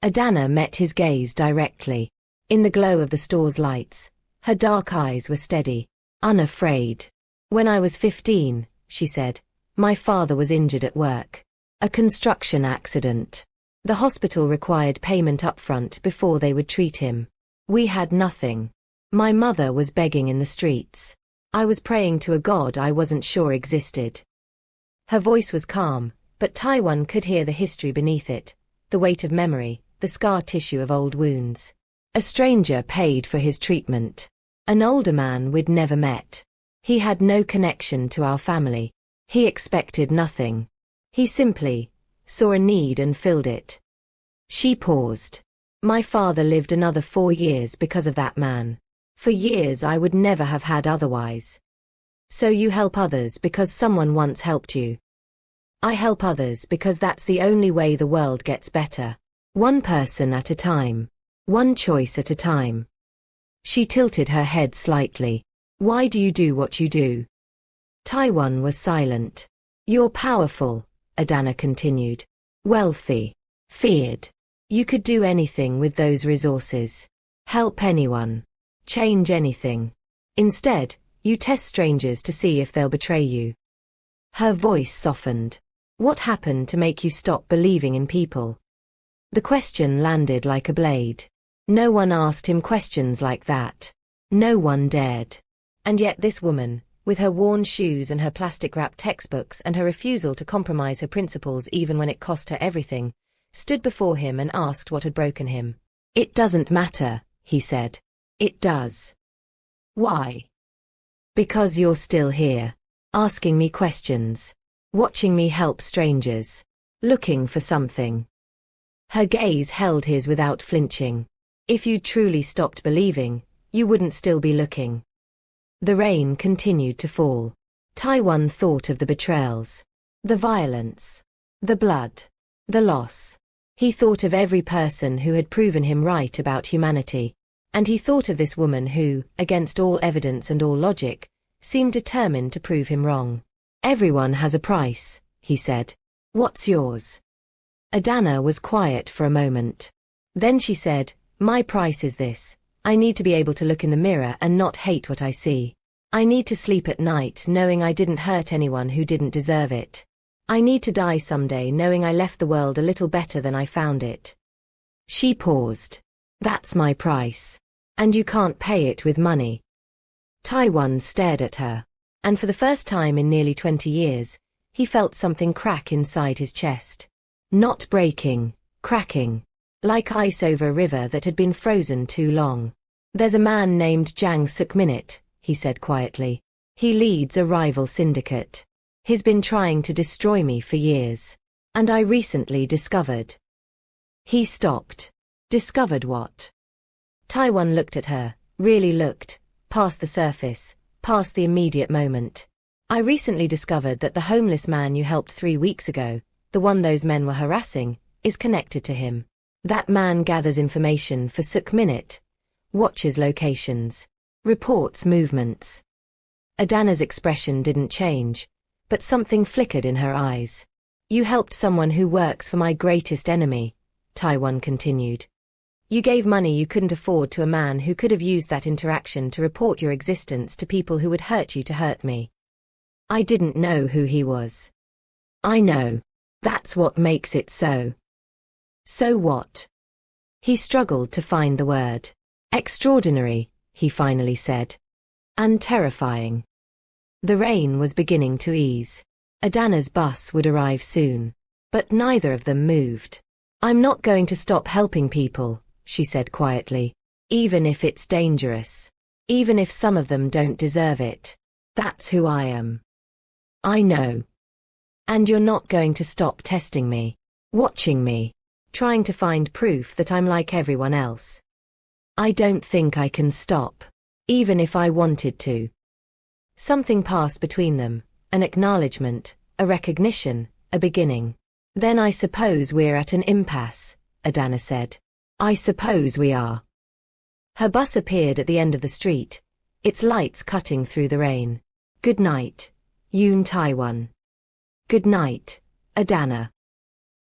Adana met his gaze directly. In the glow of the store's lights, her dark eyes were steady, unafraid. When I was 15, she said, my father was injured at work. A construction accident. The hospital required payment upfront before they would treat him. We had nothing. My mother was begging in the streets. I was praying to a god I wasn't sure existed. Her voice was calm, but Taiwan could hear the history beneath it, the weight of memory, the scar tissue of old wounds. A stranger paid for his treatment. An older man we'd never met. He had no connection to our family. He expected nothing. He simply saw a need and filled it. She paused. My father lived another 4 years because of that man. For years I would never have had otherwise. So you help others because someone once helped you. I help others because that's the only way the world gets better. One person at a time. One choice at a time. She tilted her head slightly. Why do you do what you do? Taiwan was silent. You're powerful, Adana continued. Wealthy. Feared. You could do anything with those resources. Help anyone. Change anything. Instead, you test strangers to see if they'll betray you. Her voice softened. What happened to make you stop believing in people? The question landed like a blade. No one asked him questions like that. No one dared. And yet this woman, with her worn shoes and her plastic-wrapped textbooks and her refusal to compromise her principles even when it cost her everything, stood before him and asked what had broken him. It doesn't matter, he said. It does. Why? Because you're still here. asking me questions, watching me help strangers, looking for something. Her gaze held his without flinching. If you'd truly stopped believing, you wouldn't still be looking. The rain continued to fall. Taiwan thought of the betrayals, the violence, the blood, the loss. He thought of every person who had proven him right about humanity, and he thought of this woman who, against all evidence and all logic, seemed determined to prove him wrong. Everyone has a price, he said. What's yours? Adana was quiet for a moment. Then she said, my price is this. I need to be able to look in the mirror and not hate what I see. I need to sleep at night knowing I didn't hurt anyone who didn't deserve it. I need to die someday knowing I left the world a little better than I found it. She paused. That's my price. And you can't pay it with money. Taiwan stared at her. And for the first time in nearly 20 years, he felt something crack inside his chest. Not breaking, cracking. Like ice over a river that had been frozen too long. There's a man named Jang Suk-minute, he said quietly. He leads a rival syndicate. He's been trying to destroy me for years. And I recently discovered. He stopped. Discovered what? Taiwan looked at her, really looked, past the surface, past the immediate moment. I recently discovered that the homeless man you helped 3 weeks ago, the one those men were harassing, is connected to him. That man gathers information for Suk-minute, watches locations, reports movements. Adana's expression didn't change, but something flickered in her eyes. You helped someone who works for my greatest enemy, Taiwan continued. You gave money you couldn't afford to a man who could have used that interaction to report your existence to people who would hurt you to hurt me. I didn't know who he was. I know. That's what makes it so. So what? He struggled to find the word. Extraordinary, he finally said. And terrifying. The rain was beginning to ease. Adana's bus would arrive soon. But neither of them moved. I'm not going to stop helping people, she said quietly. Even if it's dangerous. Even if some of them don't deserve it. That's who I am. I know. And you're not going to stop testing me. Watching me. Trying to find proof that I'm like everyone else. I don't think I can stop. Even if I wanted to. Something passed between them, an acknowledgement, a recognition, a beginning. Then I suppose we're at an impasse, Adana said. I suppose we are. Her bus appeared at the end of the street, its lights cutting through the rain. Good night, Yoon Taiwan. Good night, Adana.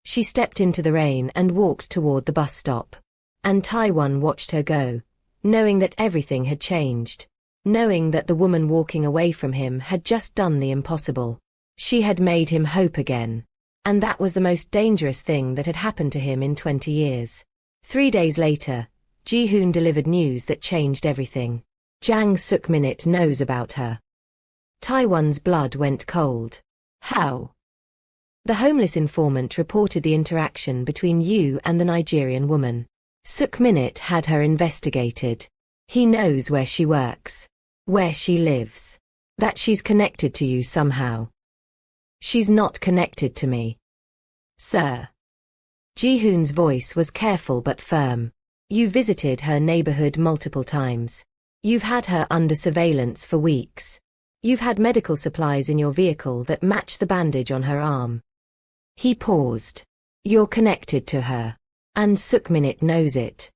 She stepped into the rain and walked toward the bus stop. And Taiwan watched her go, knowing that everything had changed. Knowing that the woman walking away from him had just done the impossible. She had made him hope again. And that was the most dangerous thing that had happened to him in 20 years. 3 days later, Ji-hoon delivered news that changed everything. Jang Suk-minute knows about her. Taiwan's blood went cold. How? The homeless informant reported the interaction between you and the Nigerian woman. Suk-minute had her investigated. He knows where she works. Where she lives. That she's connected to you somehow. She's not connected to me. Sir. Ji-hoon's voice was careful but firm. You visited her neighborhood multiple times. You've had her under surveillance for weeks. You've had medical supplies in your vehicle that match the bandage on her arm. He paused. You're connected to her. And Suk-minute knows it.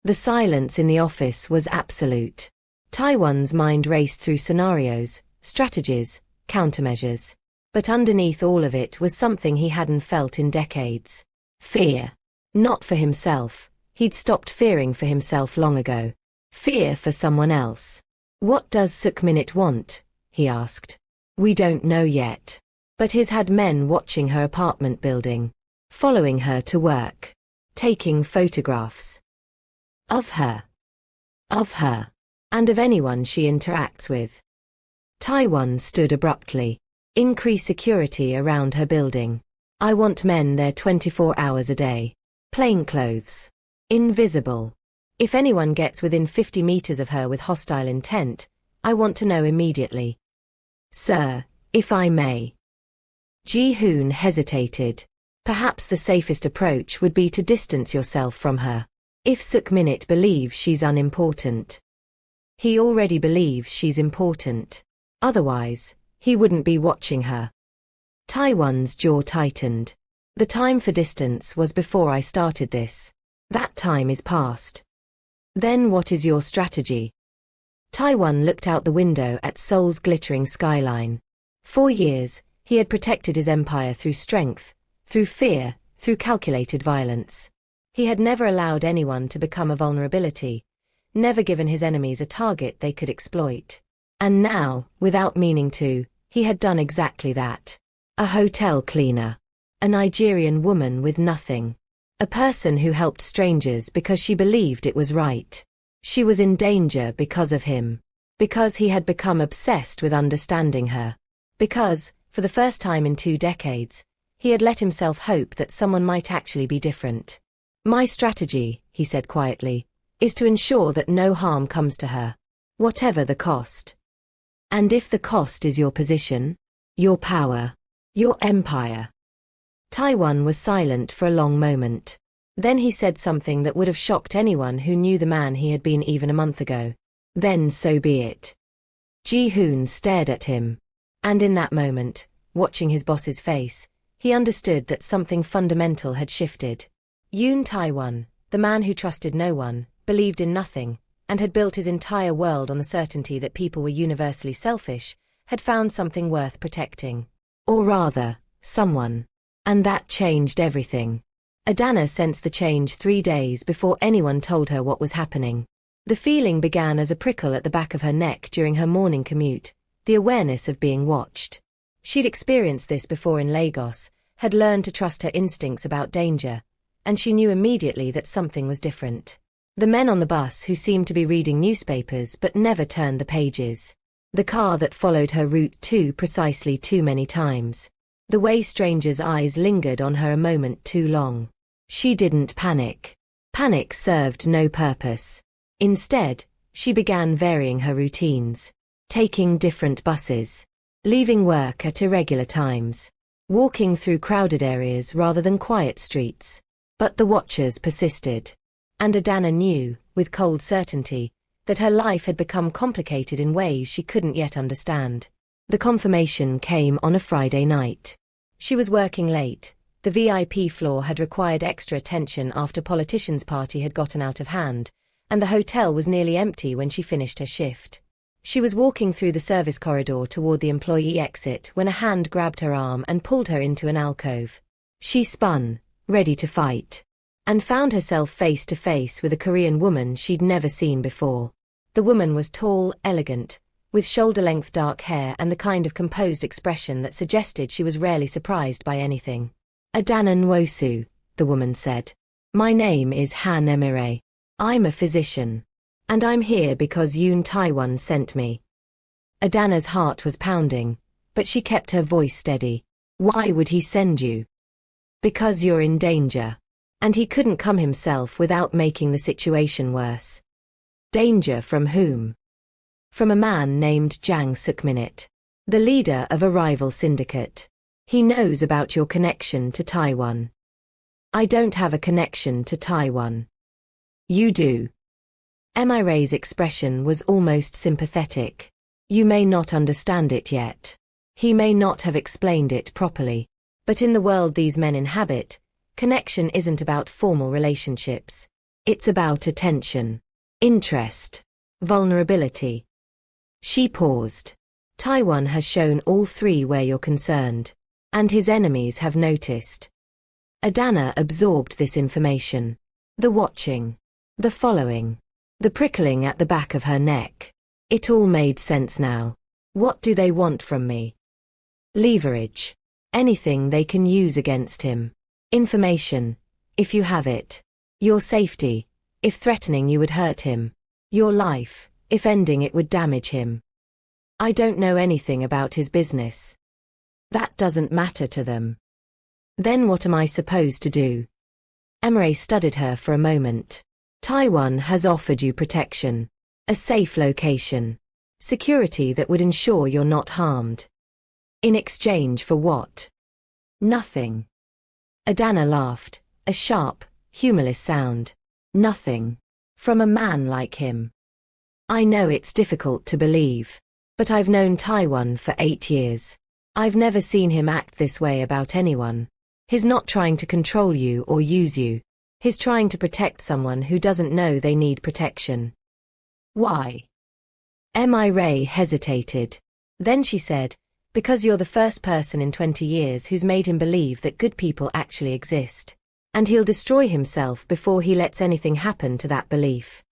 The silence in the office was absolute. Taiwan's mind raced through scenarios, strategies, countermeasures. But underneath all of it was something he hadn't felt in decades. Fear. Not for himself. He'd stopped fearing for himself long ago. Fear for someone else. What does Suk-minute want? He asked. We don't know yet. But he's had men watching her apartment building. Following her to work. Taking photographs. Of her. Of her. And of anyone she interacts with. Taiwan stood abruptly. Increase security around her building. I want men there 24 hours a day. Plainclothes. Invisible. If anyone gets within 50 meters of her with hostile intent, I want to know immediately. Sir, If I may. Ji-hoon hesitated. Perhaps the safest approach would be to distance yourself from her. If Suk-minit believes she's unimportant. He already believes she's important. Otherwise, he wouldn't be watching her. Taiwan's jaw tightened. The time for distance was before I started this. That time is past. Then what is your strategy? Taiwan looked out the window at Seoul's glittering skyline. For years, he had protected his empire through strength, through fear, through calculated violence. He had never allowed anyone to become a vulnerability, never given his enemies a target they could exploit. And now, without meaning to, he had done exactly that. A hotel cleaner. A Nigerian woman with nothing. A person who helped strangers because she believed it was right. She was in danger because of him. Because he had become obsessed with understanding her. Because, for the first time in 2 decades, he had let himself hope that someone might actually be different. My strategy, he said quietly, is to ensure that no harm comes to her. Whatever the cost. And if the cost is your position, your power, your empire. Taiwan was silent for a long moment. Then he said something that would have shocked anyone who knew the man he had been even a month ago. Then so be it. Ji-hoon stared at him. And in that moment, watching his boss's face, he understood that something fundamental had shifted. Yoon Taiwan, the man who trusted no one, believed in nothing, and had built his entire world on the certainty that people were universally selfish, had found something worth protecting. Or rather, someone. And that changed everything. Adana sensed the change 3 days before anyone told her what was happening. The feeling began as a prickle at the back of her neck during her morning commute, the awareness of being watched. She'd experienced this before in Lagos, had learned to trust her instincts about danger, and she knew immediately that something was different. The men on the bus who seemed to be reading newspapers but never turned the pages. The car that followed her route precisely too many times. The way strangers' eyes lingered on her a moment too long. She didn't panic. Panic served no purpose. Instead, she began varying her routines. Taking different buses. Leaving work at irregular times. Walking through crowded areas rather than quiet streets. But the watchers persisted. And Adana knew, with cold certainty, that her life had become complicated in ways she couldn't yet understand. The confirmation came on a Friday night. She was working late. The VIP floor had required extra attention after politicians' party had gotten out of hand, and the hotel was nearly empty when she finished her shift. She was walking through the service corridor toward the employee exit when a hand grabbed her arm and pulled her into an alcove. She spun, ready to fight, and found herself face to face with a Korean woman she'd never seen before. The woman was tall, elegant, with shoulder-length dark hair and the kind of composed expression that suggested she was rarely surprised by anything. Adana Nwosu, the woman said. My name is Han Emire. I'm a physician. And I'm here because Yoon Taiwan sent me. Adana's heart was pounding, but she kept her voice steady. Why would he send you? Because you're in danger. And he couldn't come himself without making the situation worse. Danger from whom? From a man named Jang Suk-minit, the leader of a rival syndicate. He knows about your connection to Taiwan. I don't have a connection to Taiwan. You do. Emire's expression was almost sympathetic. You may not understand it yet. He may not have explained it properly. But in the world these men inhabit, connection isn't about formal relationships. It's about attention, interest, vulnerability. She paused. Taiwan has shown all 3 where you're concerned. And his enemies have noticed. Adana absorbed this information. The watching. The following. The prickling at the back of her neck. It all made sense now. What do they want from me? Leverage. Anything they can use against him. Information, if you have it. Your safety, if threatening you would hurt him. Your life, if ending it would damage him. I don't know anything about his business. That doesn't matter to them. Then what am I supposed to do? Emre studied her for a moment. Taiwan has offered you protection. A safe location. Security that would ensure you're not harmed. In exchange for what? Nothing. Adana laughed, a sharp, humorless sound. Nothing. From a man like him. I know it's difficult to believe. But I've known Taiwan for 8 years. I've never seen him act this way about anyone. He's not trying to control you or use you. He's trying to protect someone who doesn't know they need protection. Why? Ray hesitated. Then she said, because you're the first person in 20 years who's made him believe that good people actually exist. And he'll destroy himself before he lets anything happen to that belief.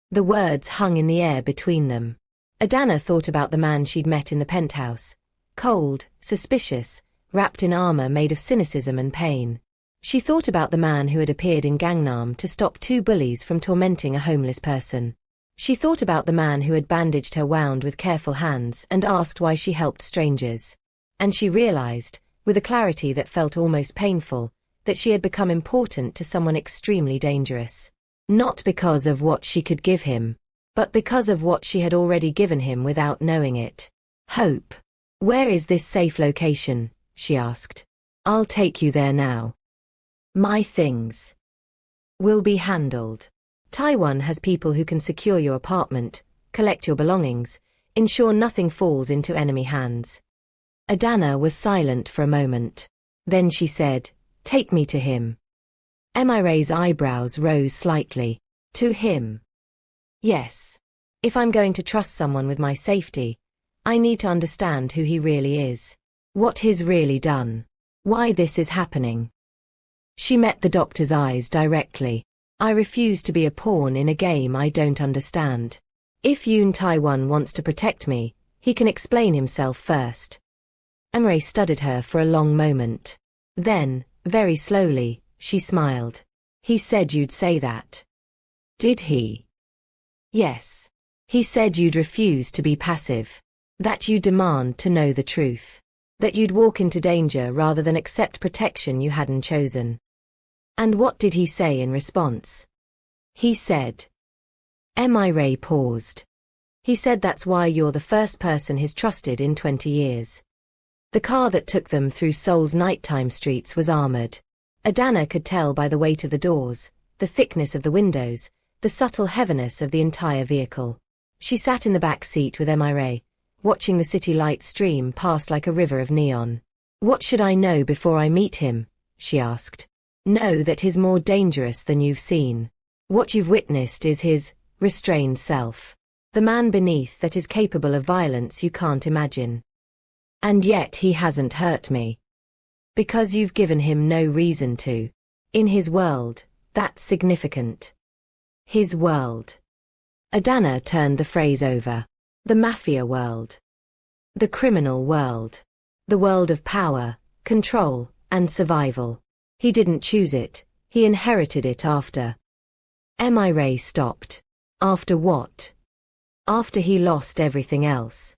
The words hung in the air between them. Adana thought about the man she'd met in the penthouse. Cold, suspicious, wrapped in armor made of cynicism and pain. She thought about the man who had appeared in Gangnam to stop 2 bullies from tormenting a homeless person. She thought about the man who had bandaged her wound with careful hands and asked why she helped strangers. And she realized, with a clarity that felt almost painful, that she had become important to someone extremely dangerous. Not because of what she could give him, but because of what she had already given him without knowing it. Hope. Where is this safe location? She asked. I'll take you there now. My things will be handled. Taiwan has people who can secure your apartment, collect your belongings, ensure nothing falls into enemy hands. Adana was silent for a moment. Then she said, take me to him. Ray's eyebrows rose slightly. To him? Yes. If I'm going to trust someone with my safety, I need to understand who he really is. What he's really done. Why this is happening. She met the doctor's eyes directly. I refuse to be a pawn in a game I don't understand. If Yoon Taiwan wants to protect me, he can explain himself first. Ray studied her for a long moment. Then, very slowly, she smiled. He said you'd say that. Did he? Yes. He said you'd refuse to be passive. That you'd demand to know the truth. That you'd walk into danger rather than accept protection you hadn't chosen. And what did he say in response? He said. Ray paused. He said that's why you're the first person he's trusted in 20 years. The car that took them through Seoul's nighttime streets was armored. Adana could tell by the weight of the doors, the thickness of the windows, the subtle heaviness of the entire vehicle. She sat in the back seat with Ray, watching the city lights stream past like a river of neon. What should I know before I meet him? She asked. Know that he's more dangerous than you've seen. What you've witnessed is his restrained self. The man beneath that is capable of violence you can't imagine. And yet he hasn't hurt me. Because you've given him no reason to. In his world, that's significant. His world. Adana turned the phrase over. The Mafia world. The criminal world. The world of power, control, and survival. He didn't choose it, he inherited it after. Ray stopped. After what? After he lost everything else.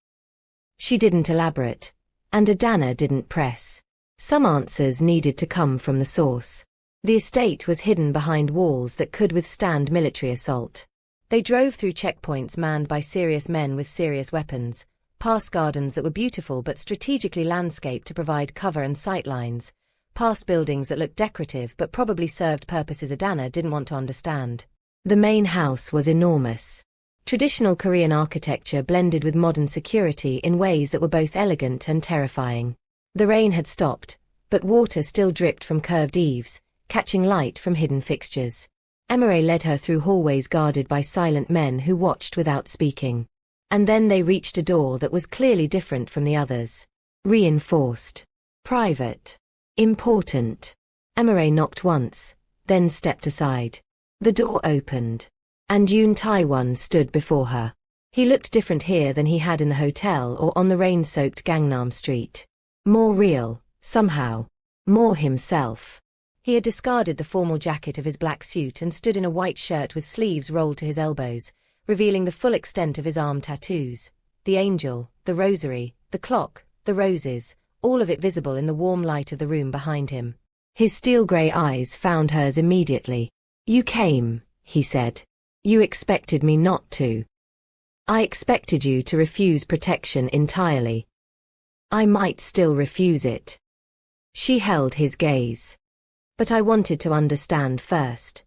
She didn't elaborate, and Adana didn't press. Some answers needed to come from the source. The estate was hidden behind walls that could withstand military assault. They drove through checkpoints manned by serious men with serious weapons, past gardens that were beautiful but strategically landscaped to provide cover and sightlines, past buildings that looked decorative but probably served purposes Adana didn't want to understand. The main house was enormous. Traditional Korean architecture blended with modern security in ways that were both elegant and terrifying. The rain had stopped, but water still dripped from curved eaves, catching light from hidden fixtures. Ray led her through hallways guarded by silent men who watched without speaking. And then they reached a door that was clearly different from the others. Reinforced. Private. Important. Ray knocked once, then stepped aside. The door opened. And Yoon Taiwan stood before her. He looked different here than he had in the hotel or on the rain-soaked Gangnam Street. More real, somehow. More himself. He had discarded the formal jacket of his black suit and stood in a white shirt with sleeves rolled to his elbows, revealing the full extent of his arm tattoos. The angel, the rosary, the clock, the roses, all of it visible in the warm light of the room behind him. His steel-grey eyes found hers immediately. You came, he said. You expected me not to. I expected you to refuse protection entirely. I might still refuse it. She held his gaze. But I wanted to understand first.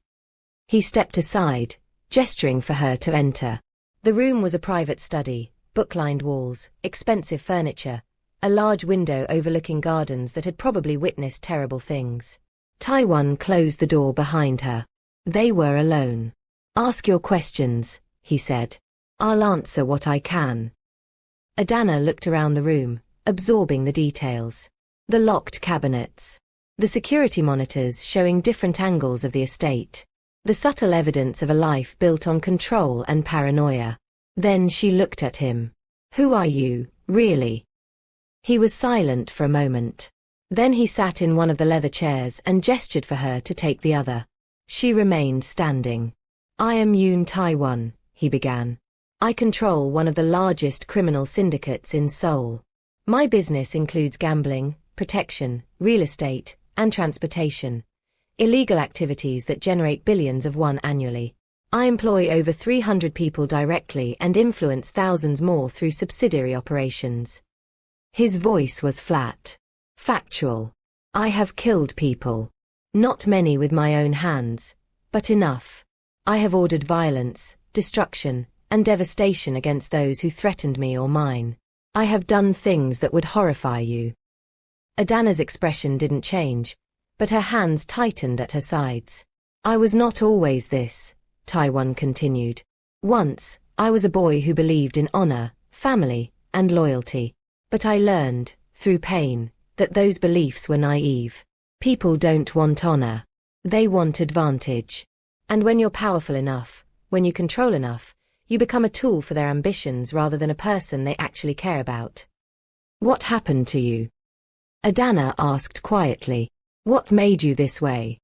He stepped aside, gesturing for her to enter. The room was a private study, book-lined walls, expensive furniture, a large window overlooking gardens that had probably witnessed terrible things. Taiwan closed the door behind her. They were alone. Ask your questions, he said. I'll answer what I can. Adana looked around the room, absorbing the details. The locked cabinets. The security monitors showing different angles of the estate. The subtle evidence of a life built on control and paranoia. Then she looked at him. Who are you, really? He was silent for a moment. Then he sat in one of the leather chairs and gestured for her to take the other. She remained standing. I am Yoon Taiwan, he began. I control one of the largest criminal syndicates in Seoul. My business includes gambling, protection, real estate, and transportation. Illegal activities that generate billions of won annually. I employ over 300 people directly and influence thousands more through subsidiary operations. His voice was flat. Factual. I have killed people. Not many with my own hands, but enough. I have ordered violence, destruction, and devastation against those who threatened me or mine. I have done things that would horrify you. Adana's expression didn't change, but her hands tightened at her sides. I was not always this, Taiwan continued. Once, I was a boy who believed in honor, family, and loyalty. But I learned, through pain, that those beliefs were naive. People don't want honor. They want advantage. And when you're powerful enough, when you control enough, you become a tool for their ambitions rather than a person they actually care about. What happened to you? Adana asked quietly. What made you this way?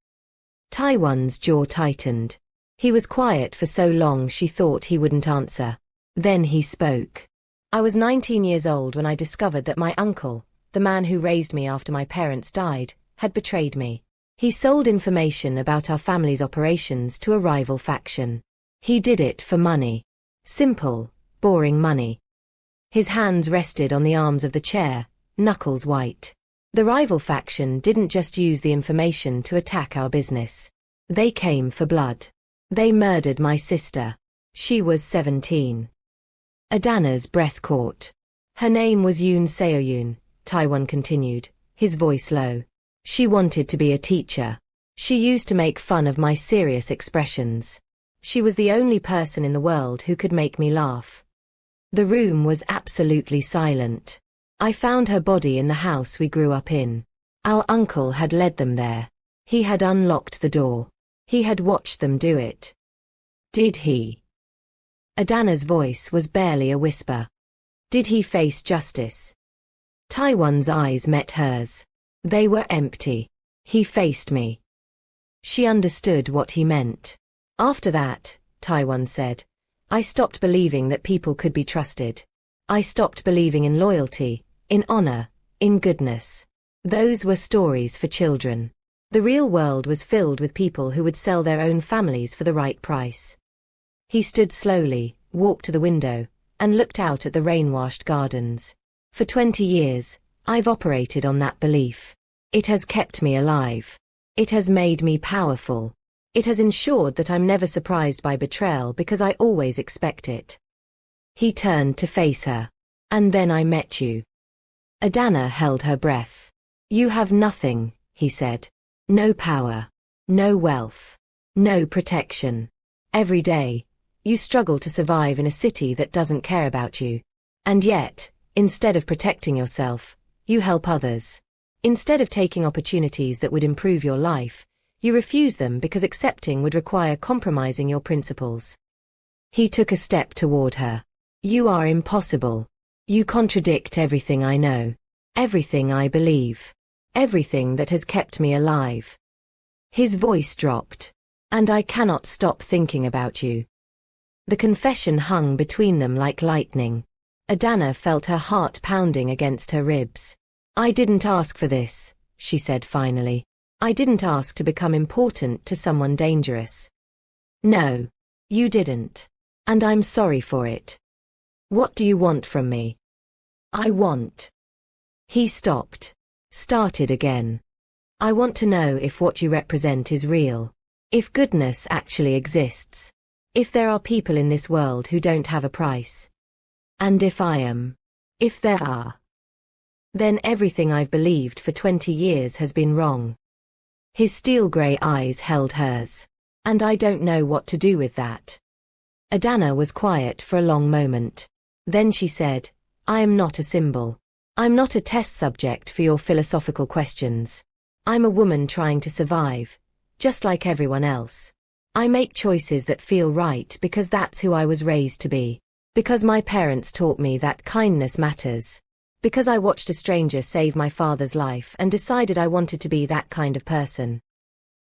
Taiwan's jaw tightened. He was quiet for so long she thought he wouldn't answer. Then he spoke. I was 19 years old when I discovered that my uncle, the man who raised me after my parents died, had betrayed me. He sold information about our family's operations to a rival faction. He did it for money. Simple, boring money. His hands rested on the arms of the chair, knuckles white. The rival faction didn't just use the information to attack our business. They came for blood. They murdered my sister. She was 17. Adana's breath caught. Her name was Yoon Seoyoon, Taiwan continued, his voice low. She wanted to be a teacher. She used to make fun of my serious expressions. She was the only person in the world who could make me laugh. The room was absolutely silent. I found her body in the house we grew up in. Our uncle had led them there. He had unlocked the door. He had watched them do it. Did he? Adana's voice was barely a whisper. Did he face justice? Taiwan's eyes met hers. They were empty. He faced me. She understood what he meant. After that, Taiwan said, I stopped believing that people could be trusted. I stopped believing in loyalty, in honor, in goodness. Those were stories for children. The real world was filled with people who would sell their own families for the right price. He stood slowly, walked to the window, and looked out at the rain-washed gardens. For 20 years, I've operated on that belief. It has kept me alive. It has made me powerful. It has ensured that I'm never surprised by betrayal because I always expect it. He turned to face her. And then I met you. Adana held her breath. You have nothing, he said. No power. No wealth. No protection. Every day, you struggle to survive in a city that doesn't care about you. And yet, instead of protecting yourself, you help others. Instead of taking opportunities that would improve your life, you refuse them because accepting would require compromising your principles. He took a step toward her. You are impossible. You contradict everything I know. Everything I believe. Everything that has kept me alive. His voice dropped. And I cannot stop thinking about you. The confession hung between them like lightning. Adana felt her heart pounding against her ribs. I didn't ask for this, she said finally. I didn't ask to become important to someone dangerous. No, you didn't. And I'm sorry for it. What do you want from me? I want He stopped. Started again. I want to know if what you represent is real. If goodness actually exists. If there are people in this world who don't have a price. And if I am. If there are. Then everything I've believed for 20 years has been wrong. His steel grey eyes held hers. And I don't know what to do with that. Adana was quiet for a long moment. Then she said, I am not a symbol. I'm not a test subject for your philosophical questions. I'm a woman trying to survive, just like everyone else. I make choices that feel right because that's who I was raised to be. Because my parents taught me that kindness matters. Because I watched a stranger save my father's life and decided I wanted to be that kind of person.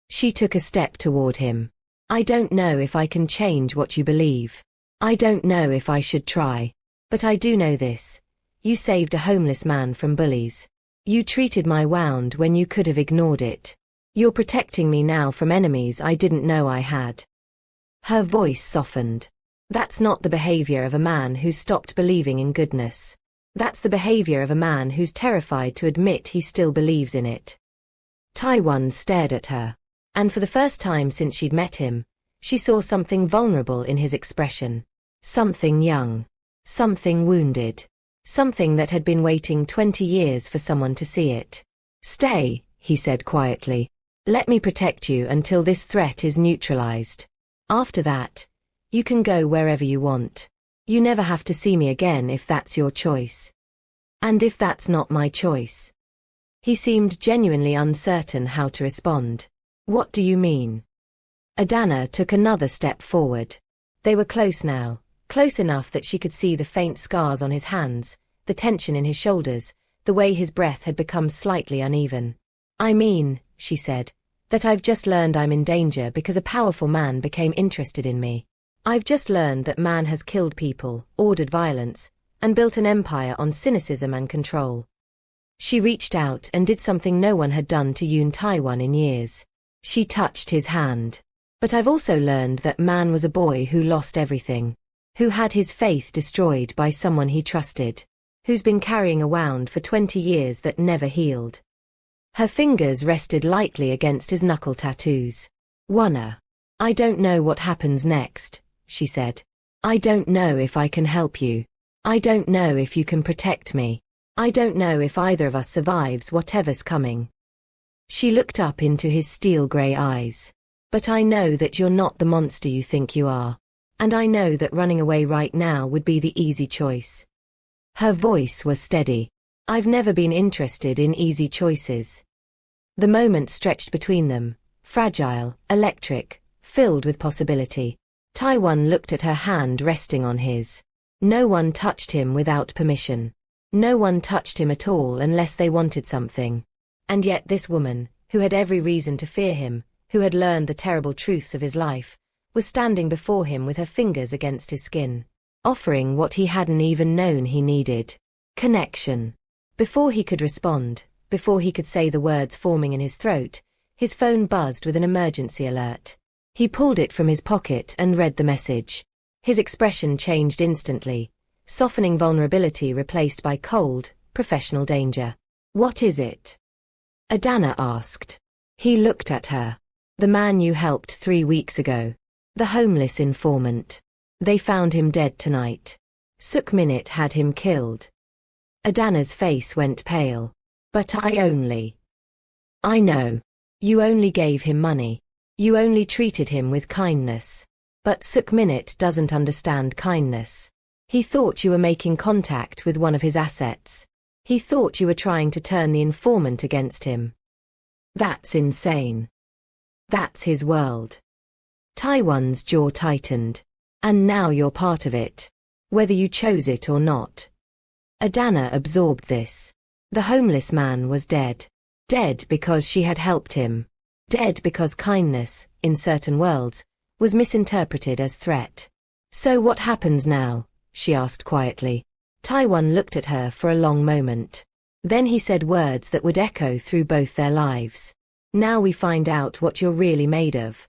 She took a step toward him. I don't know if I can change what you believe. I don't know if I should try. But I do know this. You saved a homeless man from bullies. You treated my wound when you could have ignored it. You're protecting me now from enemies I didn't know I had. Her voice softened. That's not the behavior of a man who's stopped believing in goodness. That's the behavior of a man who's terrified to admit he still believes in it. Taiwan stared at her. And for the first time since she'd met him, she saw something vulnerable in his expression. Something young. Something wounded. Something that had been waiting 20 years for someone to see it. Stay, he said quietly. Let me protect you until this threat is neutralized. After that, you can go wherever you want. You never have to see me again if that's your choice. And if that's not my choice? He seemed genuinely uncertain how to respond. What do you mean? Adana took another step forward. They were close now. Close enough that she could see the faint scars on his hands, the tension in his shoulders, the way his breath had become slightly uneven. I mean, she said, that I've just learned I'm in danger because a powerful man became interested in me. I've just learned that man has killed people, ordered violence, and built an empire on cynicism and control. She reached out and did something no one had done to Yoon Taiwan in years. She touched his hand. But I've also learned that man was a boy who lost everything. Who had his faith destroyed by someone he trusted. Who's been carrying a wound for 20 years that never healed. Her fingers rested lightly against his knuckle tattoos. Wanna. I don't know what happens next, she said. I don't know if I can help you. I don't know if you can protect me. I don't know if either of us survives whatever's coming. She looked up into his steel grey eyes. But I know that you're not the monster you think you are. And I know that running away right now would be the easy choice. Her voice was steady. I've never been interested in easy choices. The moment stretched between them, fragile, electric, filled with possibility. Taiwan looked at her hand resting on his. No one touched him without permission. No one touched him at all unless they wanted something. And yet this woman, who had every reason to fear him, who had learned the terrible truths of his life, was standing before him with her fingers against his skin, offering what he hadn't even known he needed. Connection. Before he could respond, before he could say the words forming in his throat, his phone buzzed with an emergency alert. He pulled it from his pocket and read the message. His expression changed instantly, softening vulnerability replaced by cold, professional danger. What is it? Adana asked. He looked at her. The man you helped 3 weeks ago. The homeless informant. They found him dead tonight. Sukminit had him killed. Adana's face went pale. But I know. You only gave him money. You only treated him with kindness. But Sukminit doesn't understand kindness. He thought you were making contact with one of his assets. He thought you were trying to turn the informant against him. That's insane. That's his world. Taiwan's jaw tightened. And now you're part of it. Whether you chose it or not. Adana absorbed this. The homeless man was dead. Dead because she had helped him. Dead because kindness, in certain worlds, was misinterpreted as threat. So what happens now? She asked quietly. Taiwan looked at her for a long moment. Then he said words that would echo through both their lives. Now we find out what you're really made of.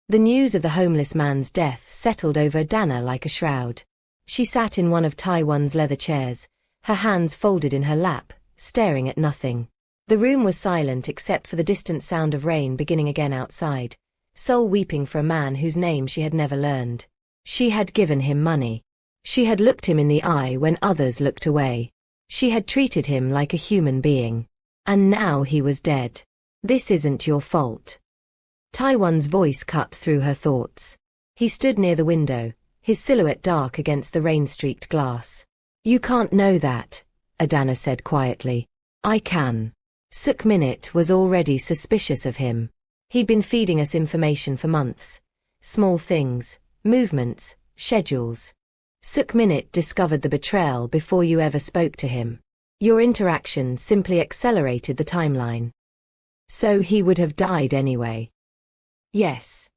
The news of the homeless man's death settled over Adana like a shroud. She sat in one of Taiwan's leather chairs, her hands folded in her lap, staring at nothing. The room was silent except for the distant sound of rain beginning again outside, Seoul weeping for a man whose name she had never learned. She had given him money. She had looked him in the eye when others looked away. She had treated him like a human being. And now he was dead. This isn't your fault. Taiwan's voice cut through her thoughts. He stood near the window, his silhouette dark against the rain-streaked glass. You can't know that, Adana said quietly. I can. Sukminit was already suspicious of him. He'd been feeding us information for months. Small things, movements, schedules. Sukminit discovered the betrayal before you ever spoke to him. Your interaction simply accelerated the timeline. So he would have died anyway. Yes.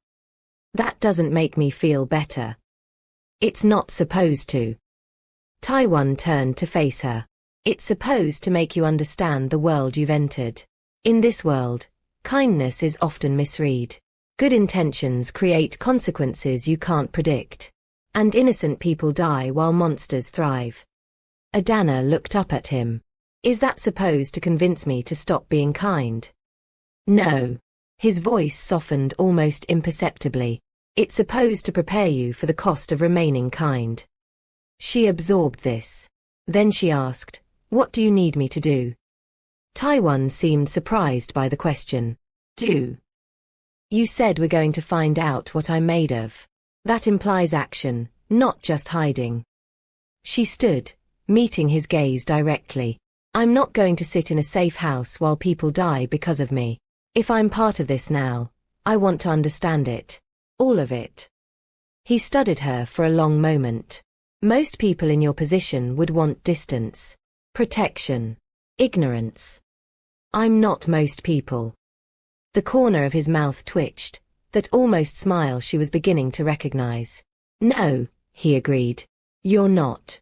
That doesn't make me feel better. It's not supposed to. Taiwan turned to face her. It's supposed to make you understand the world you've entered. In this world, kindness is often misread. Good intentions create consequences you can't predict. And innocent people die while monsters thrive. Adana looked up at him. Is that supposed to convince me to stop being kind? No. His voice softened almost imperceptibly. It's supposed to prepare you for the cost of remaining kind. She absorbed this. Then she asked, what do you need me to do? Taiwan seemed surprised by the question. Do? You said we're going to find out what I'm made of. That implies action, not just hiding. She stood, meeting his gaze directly. I'm not going to sit in a safe house while people die because of me. If I'm part of this now, I want to understand it. All of it. He studied her for a long moment. Most people in your position would want distance, protection, ignorance. I'm not most people. The corner of his mouth twitched, that almost smile she was beginning to recognize. No, he agreed. You're not.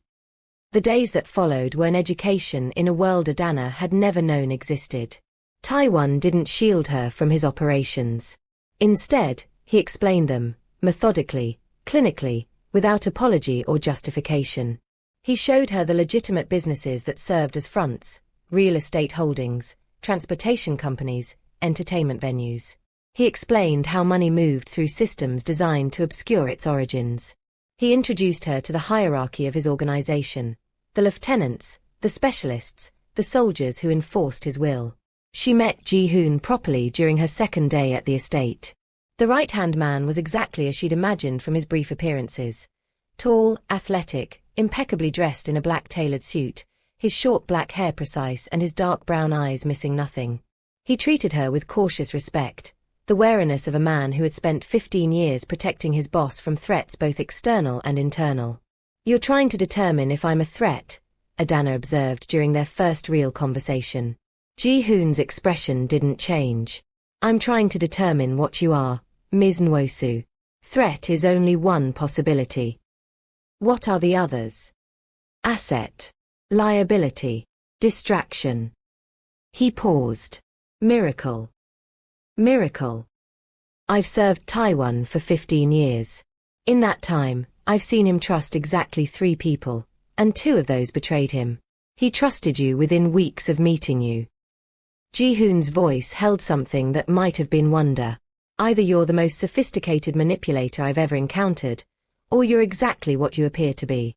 The days that followed were an education in a world Adana had never known existed. Taiwan didn't shield her from his operations. Instead, he explained them, methodically, clinically, without apology or justification. He showed her the legitimate businesses that served as fronts, real estate holdings, transportation companies, entertainment venues. He explained how money moved through systems designed to obscure its origins. He introduced her to the hierarchy of his organization, the lieutenants, the specialists, the soldiers who enforced his will. She met Ji-hoon properly during her second day at the estate. The right-hand man was exactly as she'd imagined from his brief appearances. Tall, athletic, impeccably dressed in a black tailored suit, his short black hair precise and his dark brown eyes missing nothing. He treated her with cautious respect, the wariness of a man who had spent 15 years protecting his boss from threats both external and internal. You're trying to determine if I'm a threat, Adana observed during their first real conversation. Ji-hoon's expression didn't change. I'm trying to determine what you are, Ms. Nwosu. Threat is only one possibility. What are the others? Asset. Liability. Distraction. He paused. Miracle. Miracle. I've served Taiwan for 15 years. In that time, I've seen him trust exactly 3 people, and 2 of those betrayed him. He trusted you within weeks of meeting you. Ji-hoon's voice held something that might have been wonder. Either you're the most sophisticated manipulator I've ever encountered, or you're exactly what you appear to be.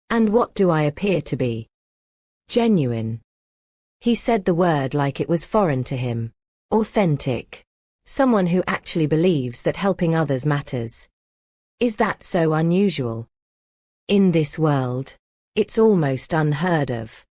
And what do I appear to be? Genuine. He said the word like it was foreign to him. Authentic. Someone who actually believes that helping others matters. Is that so unusual? In this world, it's almost unheard of.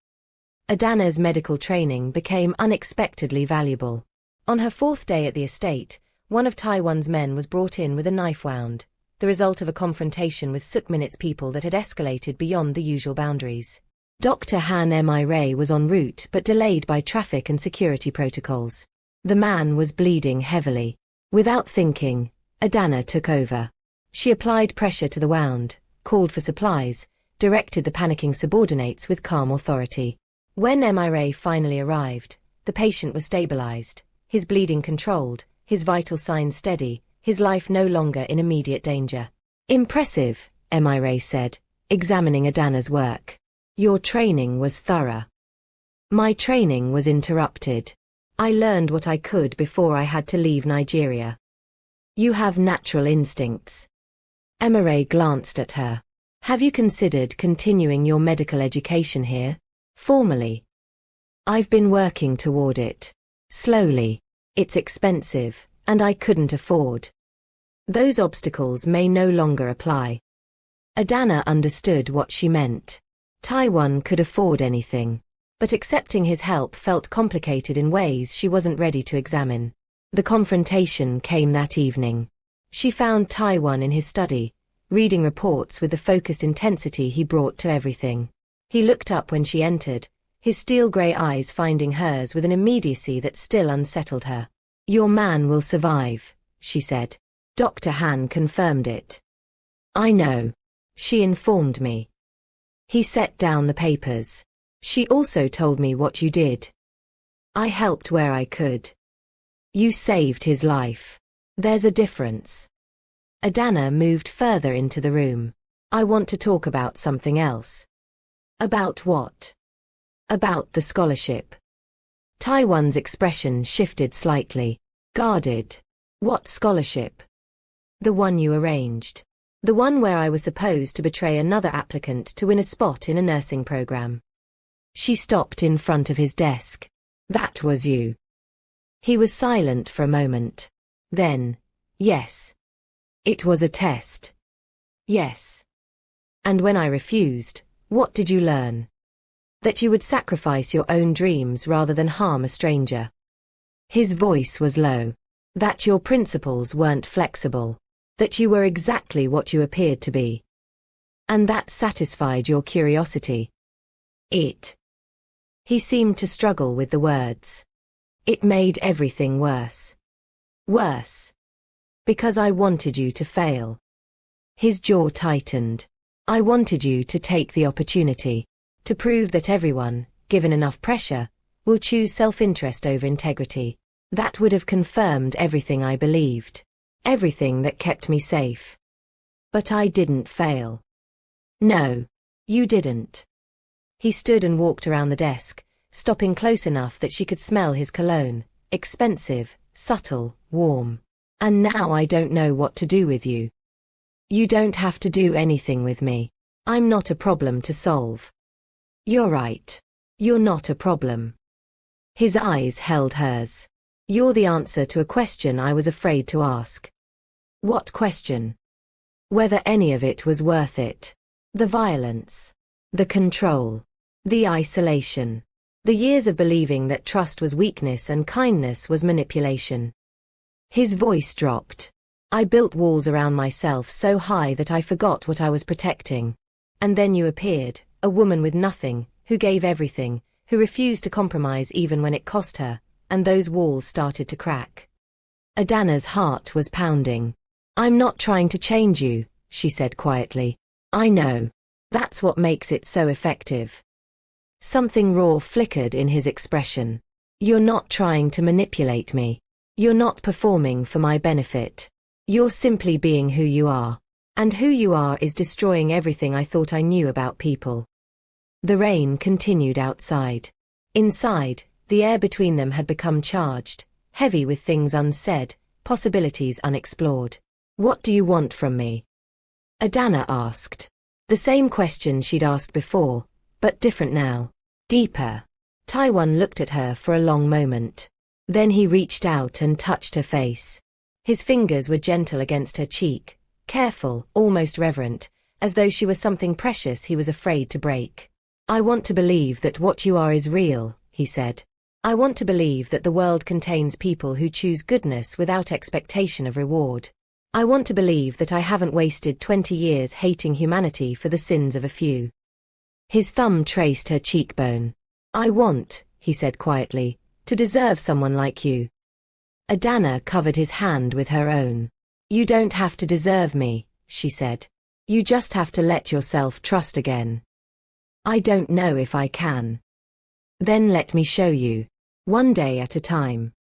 Adana's medical training became unexpectedly valuable. On her 4th day at the estate, one of Taiwan's men was brought in with a knife wound, the result of a confrontation with Sukminit's people that had escalated beyond the usual boundaries. Dr. Han Mi was en route but delayed by traffic and security protocols. The man was bleeding heavily. Without thinking, Adana took over. She applied pressure to the wound, called for supplies, directed the panicking subordinates with calm authority. When Mi finally arrived, the patient was stabilized, his bleeding controlled, his vital signs steady, his life no longer in immediate danger. Impressive, Mi said, examining Adana's work. Your training was thorough. My training was interrupted. I learned what I could before I had to leave Nigeria. You have natural instincts. Emire glanced at her. Have you considered continuing your medical education here? Formally. I've been working toward it. Slowly. It's expensive, and I couldn't afford. Those obstacles may no longer apply. Adana understood what she meant. Taiwan could afford anything. But accepting his help felt complicated in ways she wasn't ready to examine. The confrontation came that evening. She found Taiwan in his study, reading reports with the focused intensity he brought to everything. He looked up when she entered, his steel-grey eyes finding hers with an immediacy that still unsettled her. Your man will survive, she said. Dr. Han confirmed it. I know. She informed me. He set down the papers. She also told me what you did. I helped where I could. You saved his life. There's a difference. Adana moved further into the room. I want to talk about something else. About what? About the scholarship. Taiwan's expression shifted slightly. Guarded. What scholarship? The one you arranged. The one where I was supposed to betray another applicant to win a spot in a nursing program. She stopped in front of his desk. That was you. He was silent for a moment. Then, yes. It was a test. Yes. And when I refused, what did you learn? That you would sacrifice your own dreams rather than harm a stranger. His voice was low. That your principles weren't flexible. That you were exactly what you appeared to be. And that satisfied your curiosity. He seemed to struggle with the words. It made everything worse. Worse. Because I wanted you to fail. His jaw tightened. I wanted you to take the opportunity. To prove that everyone, given enough pressure, will choose self-interest over integrity. That would have confirmed everything I believed. Everything that kept me safe. But I didn't fail. No, you didn't. He stood and walked around the desk, stopping close enough that she could smell his cologne, expensive, subtle, warm. And now I don't know what to do with you. You don't have to do anything with me. I'm not a problem to solve. You're right. You're not a problem. His eyes held hers. You're the answer to a question I was afraid to ask. What question? Whether any of it was worth it. The violence. The control. The isolation. The years of believing that trust was weakness and kindness was manipulation. His voice dropped. I built walls around myself so high that I forgot what I was protecting. And then you appeared, a woman with nothing, who gave everything, who refused to compromise even when it cost her, and those walls started to crack. Adana's heart was pounding. I'm not trying to change you, she said quietly. I know. That's what makes it so effective. Something raw flickered in his expression. You're not trying to manipulate me. You're not performing for my benefit. You're simply being who you are. And who you are is destroying everything I thought I knew about people. The rain continued outside. Inside, the air between them had become charged, heavy with things unsaid, possibilities unexplored. What do you want from me? Adana asked. The same question she'd asked before, but different now. Deeper. Taiwan looked at her for a long moment. Then he reached out and touched her face. His fingers were gentle against her cheek, careful, almost reverent, as though she was something precious he was afraid to break. I want to believe that what you are is real, he said. I want to believe that the world contains people who choose goodness without expectation of reward. I want to believe that I haven't wasted 20 years hating humanity for the sins of a few. His thumb traced her cheekbone. I want, he said quietly, to deserve someone like you. Adana covered his hand with her own. You don't have to deserve me, she said. You just have to let yourself trust again. I don't know if I can. Then let me show you. One day at a time.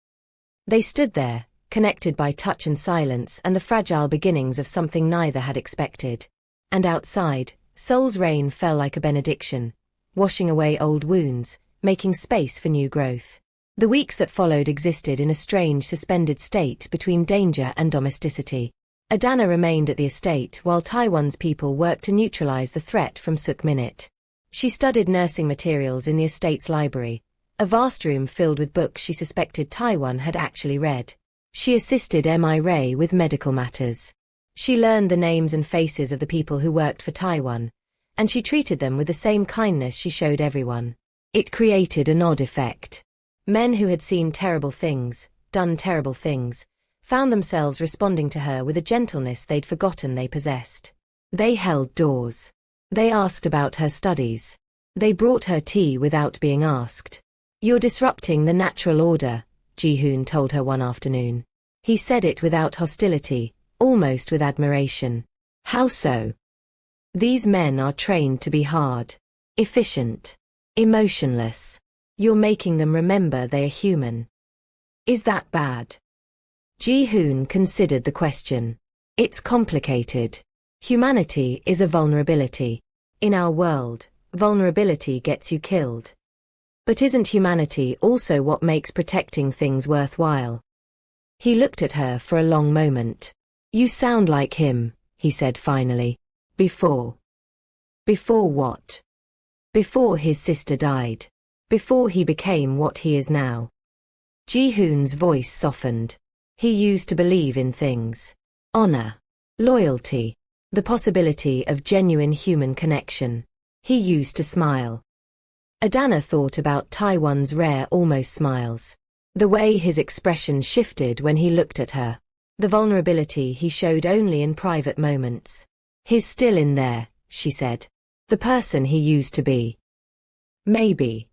They stood there, connected by touch and silence and the fragile beginnings of something neither had expected. And outside, Seoul's rain fell like a benediction, washing away old wounds, making space for new growth. The weeks that followed existed in a strange suspended state between danger and domesticity. Adana remained at the estate while Taiwan's people worked to neutralize the threat from Suk Minute. She studied nursing materials in the estate's library, a vast room filled with books she suspected Taiwan had actually read. She assisted Mi Ray with medical matters. She learned the names and faces of the people who worked for Taiwan, and she treated them with the same kindness she showed everyone. It created an odd effect. Men who had seen terrible things, done terrible things, found themselves responding to her with a gentleness they'd forgotten they possessed. They held doors. They asked about her studies. They brought her tea without being asked. "You're disrupting the natural order," Ji-hoon told her one afternoon. He said it without hostility, almost with admiration. "How so?" "These men are trained to be hard, efficient, emotionless. You're making them remember they are human." "Is that bad?" Ji-hoon considered the question. "It's complicated. Humanity is a vulnerability. In our world, vulnerability gets you killed. But isn't humanity also what makes protecting things worthwhile?" He looked at her for a long moment. "You sound like him," he said finally. "Before." "Before what?" "Before his sister died. Before he became what he is now." Ji-hoon's voice softened. He used to believe in things. Honor. Loyalty. The possibility of genuine human connection. He used to smile. Adana thought about Taiwan's rare almost smiles. The way his expression shifted when he looked at her. The vulnerability he showed only in private moments. "He's still in there," she said. "The person he used to be." "Maybe."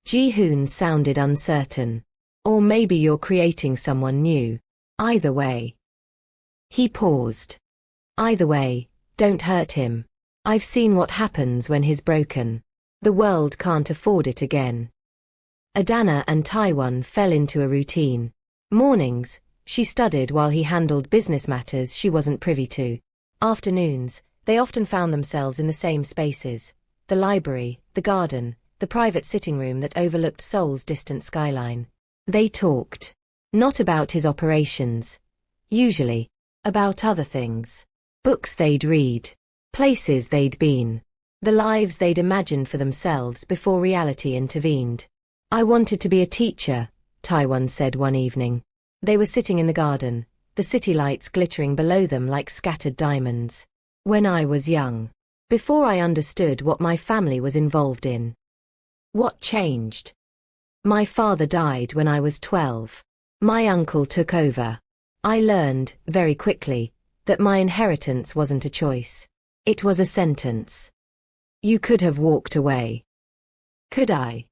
Ji-hoon sounded uncertain. "Or maybe you're creating someone new. Either way." He paused. "Either way, don't hurt him. I've seen what happens when he's broken. The world can't afford it again." Adana and Taiwan fell into a routine. Mornings, she studied while he handled business matters she wasn't privy to. Afternoons, they often found themselves in the same spaces: the library, the garden, the private sitting room that overlooked Seoul's distant skyline. They talked. Not about his operations. Usually. About other things. Books they'd read. Places they'd been. The lives they'd imagined for themselves before reality intervened. "I wanted to be a teacher," Taiwan said one evening. They were sitting in the garden, the city lights glittering below them like scattered diamonds. "When I was young. Before I understood what my family was involved in." "What changed?" "My father died when I was 12. My uncle took over. I learned, very quickly, that my inheritance wasn't a choice. It was a sentence. You could have walked away." "Could I?"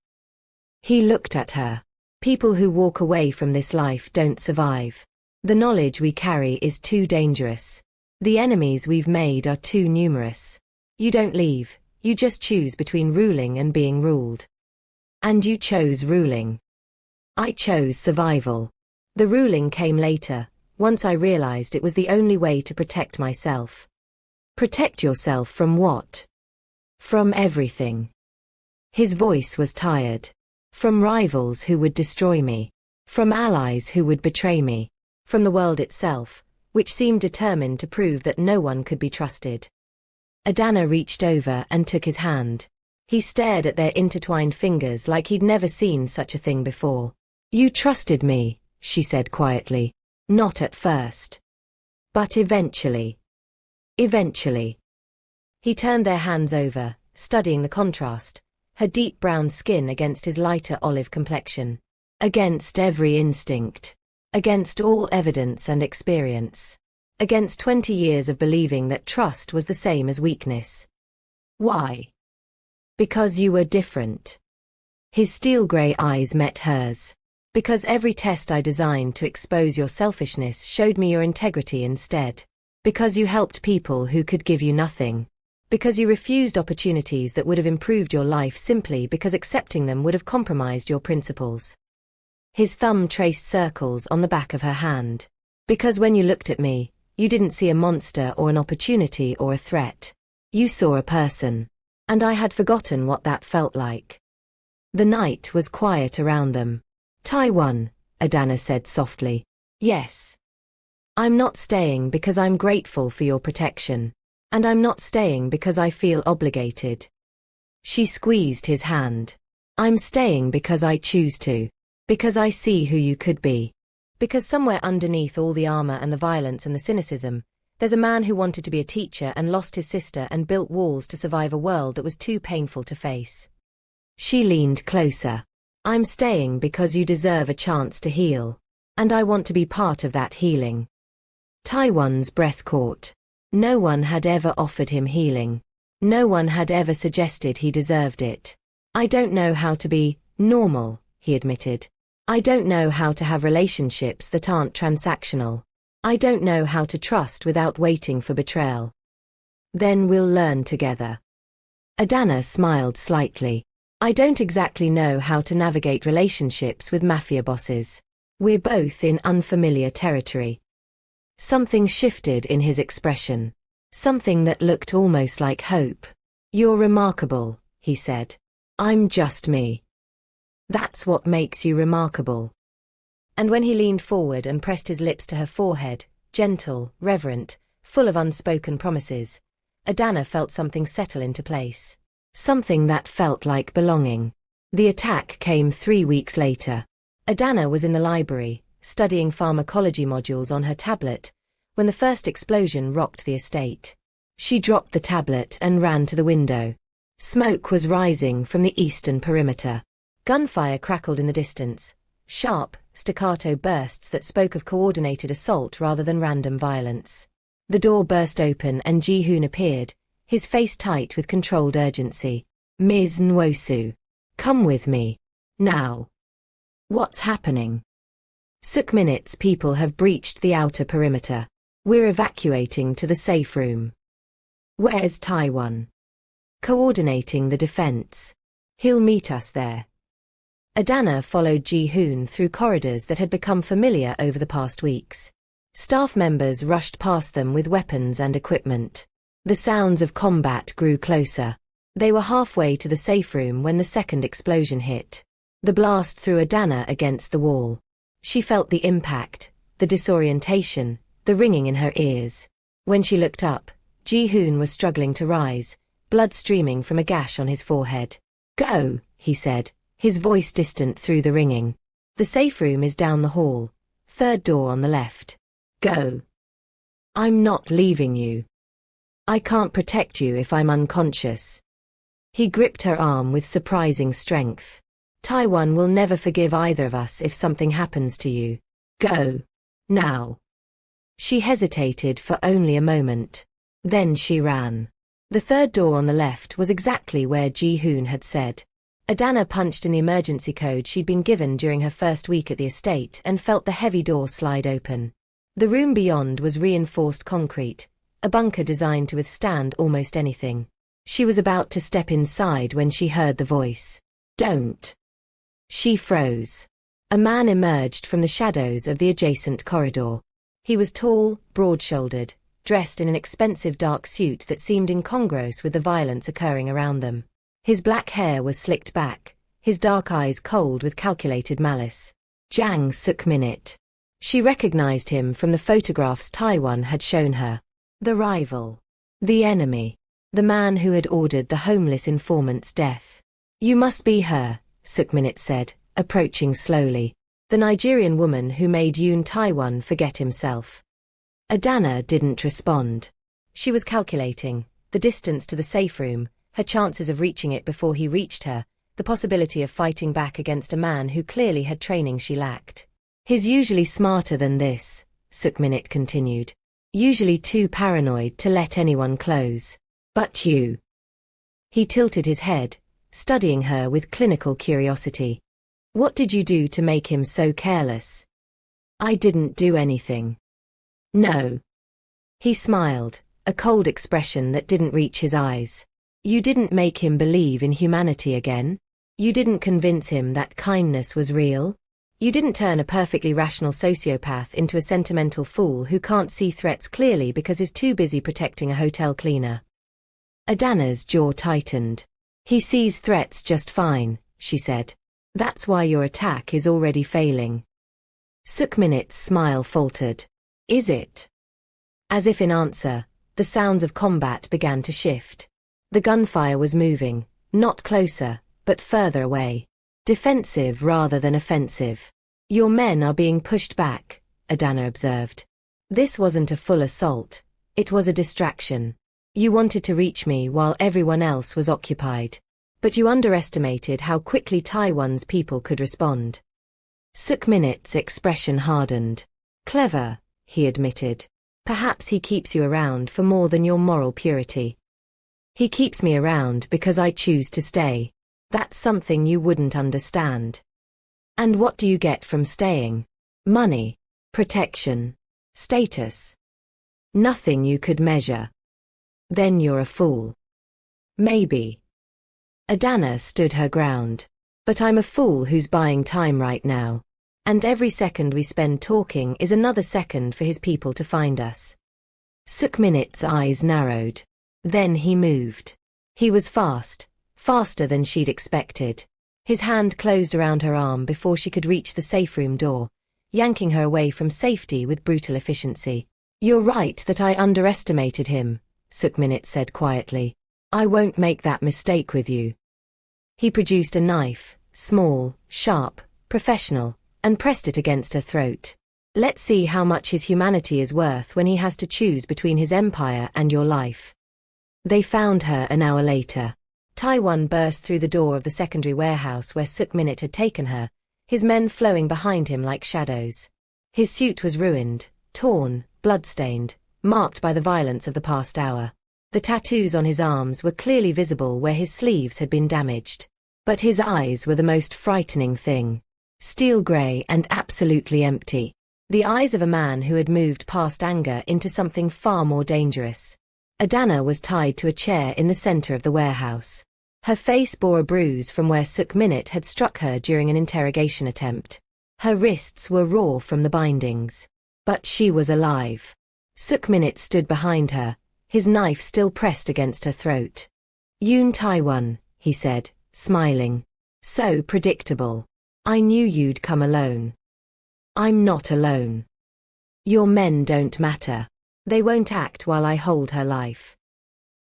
He looked at her. "People who walk away from this life don't survive. The knowledge we carry is too dangerous. The enemies we've made are too numerous. You don't leave, you just choose between ruling and being ruled. And you chose ruling. I chose survival. The ruling came later, once I realized it was the only way to protect myself." "Protect yourself from what?" "From everything." His voice was tired. "From rivals who would destroy me. From allies who would betray me. From the world itself, which seemed determined to prove that no one could be trusted." Adana reached over and took his hand. He stared at their intertwined fingers like he'd never seen such a thing before. "You trusted me," she said quietly. "Not at first. But eventually." "Eventually." He turned their hands over, studying the contrast, her deep brown skin against his lighter olive complexion. Against every instinct. Against all evidence and experience. Against 20 years of believing that trust was the same as weakness. "Why?" "Because you were different." His steel-gray eyes met hers. "Because every test I designed to expose your selfishness showed me your integrity instead. Because you helped people who could give you nothing. Because you refused opportunities that would have improved your life simply because accepting them would have compromised your principles." His thumb traced circles on the back of her hand. "Because when you looked at me, you didn't see a monster or an opportunity or a threat. You saw a person. And I had forgotten what that felt like." The night was quiet around them. "Taiwan," Adana said softly. "Yes. I'm not staying because I'm grateful for your protection. And I'm not staying because I feel obligated." She squeezed his hand. "I'm staying because I choose to. Because I see who you could be. Because somewhere underneath all the armor and the violence and the cynicism, there's a man who wanted to be a teacher and lost his sister and built walls to survive a world that was too painful to face." She leaned closer. "I'm staying because you deserve a chance to heal. And I want to be part of that healing." Taiwan's breath caught. No one had ever offered him healing. No one had ever suggested he deserved it. "I don't know how to be normal," he admitted. "I don't know how to have relationships that aren't transactional. I don't know how to trust without waiting for betrayal." "Then we'll learn together." Adana smiled slightly. "I don't exactly know how to navigate relationships with mafia bosses. We're both in unfamiliar territory." Something shifted in his expression. Something that looked almost like hope. "You're remarkable," he said. "I'm just me. That's what makes you remarkable." And when he leaned forward and pressed his lips to her forehead, gentle, reverent, full of unspoken promises, Adana felt something settle into place. Something that felt like belonging. The attack came 3 weeks later. Adana was in the library, studying pharmacology modules on her tablet, when the first explosion rocked the estate. She dropped the tablet and ran to the window. Smoke was rising from the eastern perimeter. Gunfire crackled in the distance. Sharp, staccato bursts that spoke of coordinated assault rather than random violence. The door burst open and Ji-hoon appeared, his face tight with controlled urgency. "Ms. Nwosu. Come with me. Now." "What's happening?" "Sukminit's people have breached the outer perimeter. We're evacuating to the safe room." "Where's Taiwan?" "Coordinating the defense. He'll meet us there." Adana followed Ji-hoon through corridors that had become familiar over the past weeks. Staff members rushed past them with weapons and equipment. The sounds of combat grew closer. They were halfway to the safe room when the second explosion hit. The blast threw Adana against the wall. She felt the impact, the disorientation, the ringing in her ears. When she looked up, Ji-hoon was struggling to rise, blood streaming from a gash on his forehead. "Go," he said, his voice distant through the ringing. "The safe room is down the hall. Third door on the left. Go." "I'm not leaving you. I can't protect you if I'm unconscious." He gripped her arm with surprising strength. "Taiwan will never forgive either of us if something happens to you. Go. Now." She hesitated for only a moment. Then she ran. The third door on the left was exactly where Ji-hoon had said. Adana punched in the emergency code she'd been given during her first week at the estate and felt the heavy door slide open. The room beyond was reinforced concrete, a bunker designed to withstand almost anything. She was about to step inside when she heard the voice. "Don't." She froze. A man emerged from the shadows of the adjacent corridor. He was tall, broad-shouldered, dressed in an expensive dark suit that seemed incongruous with the violence occurring around them. His black hair was slicked back, his dark eyes cold with calculated malice. Jang Suk-minit. She recognized him from the photographs Taiwan had shown her. The rival. The enemy. The man who had ordered the homeless informant's death. "You must be her," Suk-minit said, approaching slowly. "The Nigerian woman who made Yoon Taiwan forget himself." Adana didn't respond. She was calculating the distance to the safe room, her chances of reaching it before he reached her, the possibility of fighting back against a man who clearly had training she lacked. "He's usually smarter than this," Suk-minit continued. "Usually too paranoid to let anyone close. But you." He tilted his head, studying her with clinical curiosity. "What did you do to make him so careless?" "I didn't do anything." "No." He smiled, a cold expression that didn't reach his eyes. "You didn't make him believe in humanity again? You didn't convince him that kindness was real? You didn't turn a perfectly rational sociopath into a sentimental fool who can't see threats clearly because he's too busy protecting a hotel cleaner?" Adana's jaw tightened. "He sees threats just fine," she said. That's why your attack is already failing. Sukminit's smile faltered. Is it? As if in answer, the sounds of combat began to shift. The gunfire was moving, not closer, but further away. Defensive rather than offensive. Your men are being pushed back, Adana observed. This wasn't a full assault. It was a distraction. You wanted to reach me while everyone else was occupied. But you underestimated how quickly Taiwan's people could respond. Sukminit's expression hardened. Clever, he admitted. Perhaps he keeps you around for more than your moral purity. He keeps me around because I choose to stay. That's something you wouldn't understand. And what do you get from staying? Money, protection, status. Nothing you could measure. Then you're a fool. Maybe. Adana stood her ground. But I'm a fool who's buying time right now. And every second we spend talking is another second for his people to find us. Sukminit's eyes narrowed. Then he moved. He was fast, faster than she'd expected. His hand closed around her arm before she could reach the safe room door, yanking her away from safety with brutal efficiency. You're right that I underestimated him, Sukminit said quietly. I won't make that mistake with you. He produced a knife, small, sharp, professional, and pressed it against her throat. Let's see how much his humanity is worth when he has to choose between his empire and your life. They found her an hour later. Taiwan burst through the door of the secondary warehouse where Sukminit had taken her, his men flowing behind him like shadows. His suit was ruined, torn, blood-stained, marked by the violence of the past hour. The tattoos on his arms were clearly visible where his sleeves had been damaged. But his eyes were the most frightening thing. Steel grey and absolutely empty. The eyes of a man who had moved past anger into something far more dangerous. Adana was tied to a chair in the center of the warehouse. Her face bore a bruise from where Sukminit had struck her during an interrogation attempt. Her wrists were raw from the bindings. But she was alive. Sukminit stood behind her, his knife still pressed against her throat. Yoon Taiwan, he said, smiling. So predictable. I knew you'd come alone. I'm not alone. Your men don't matter. They won't act while I hold her life.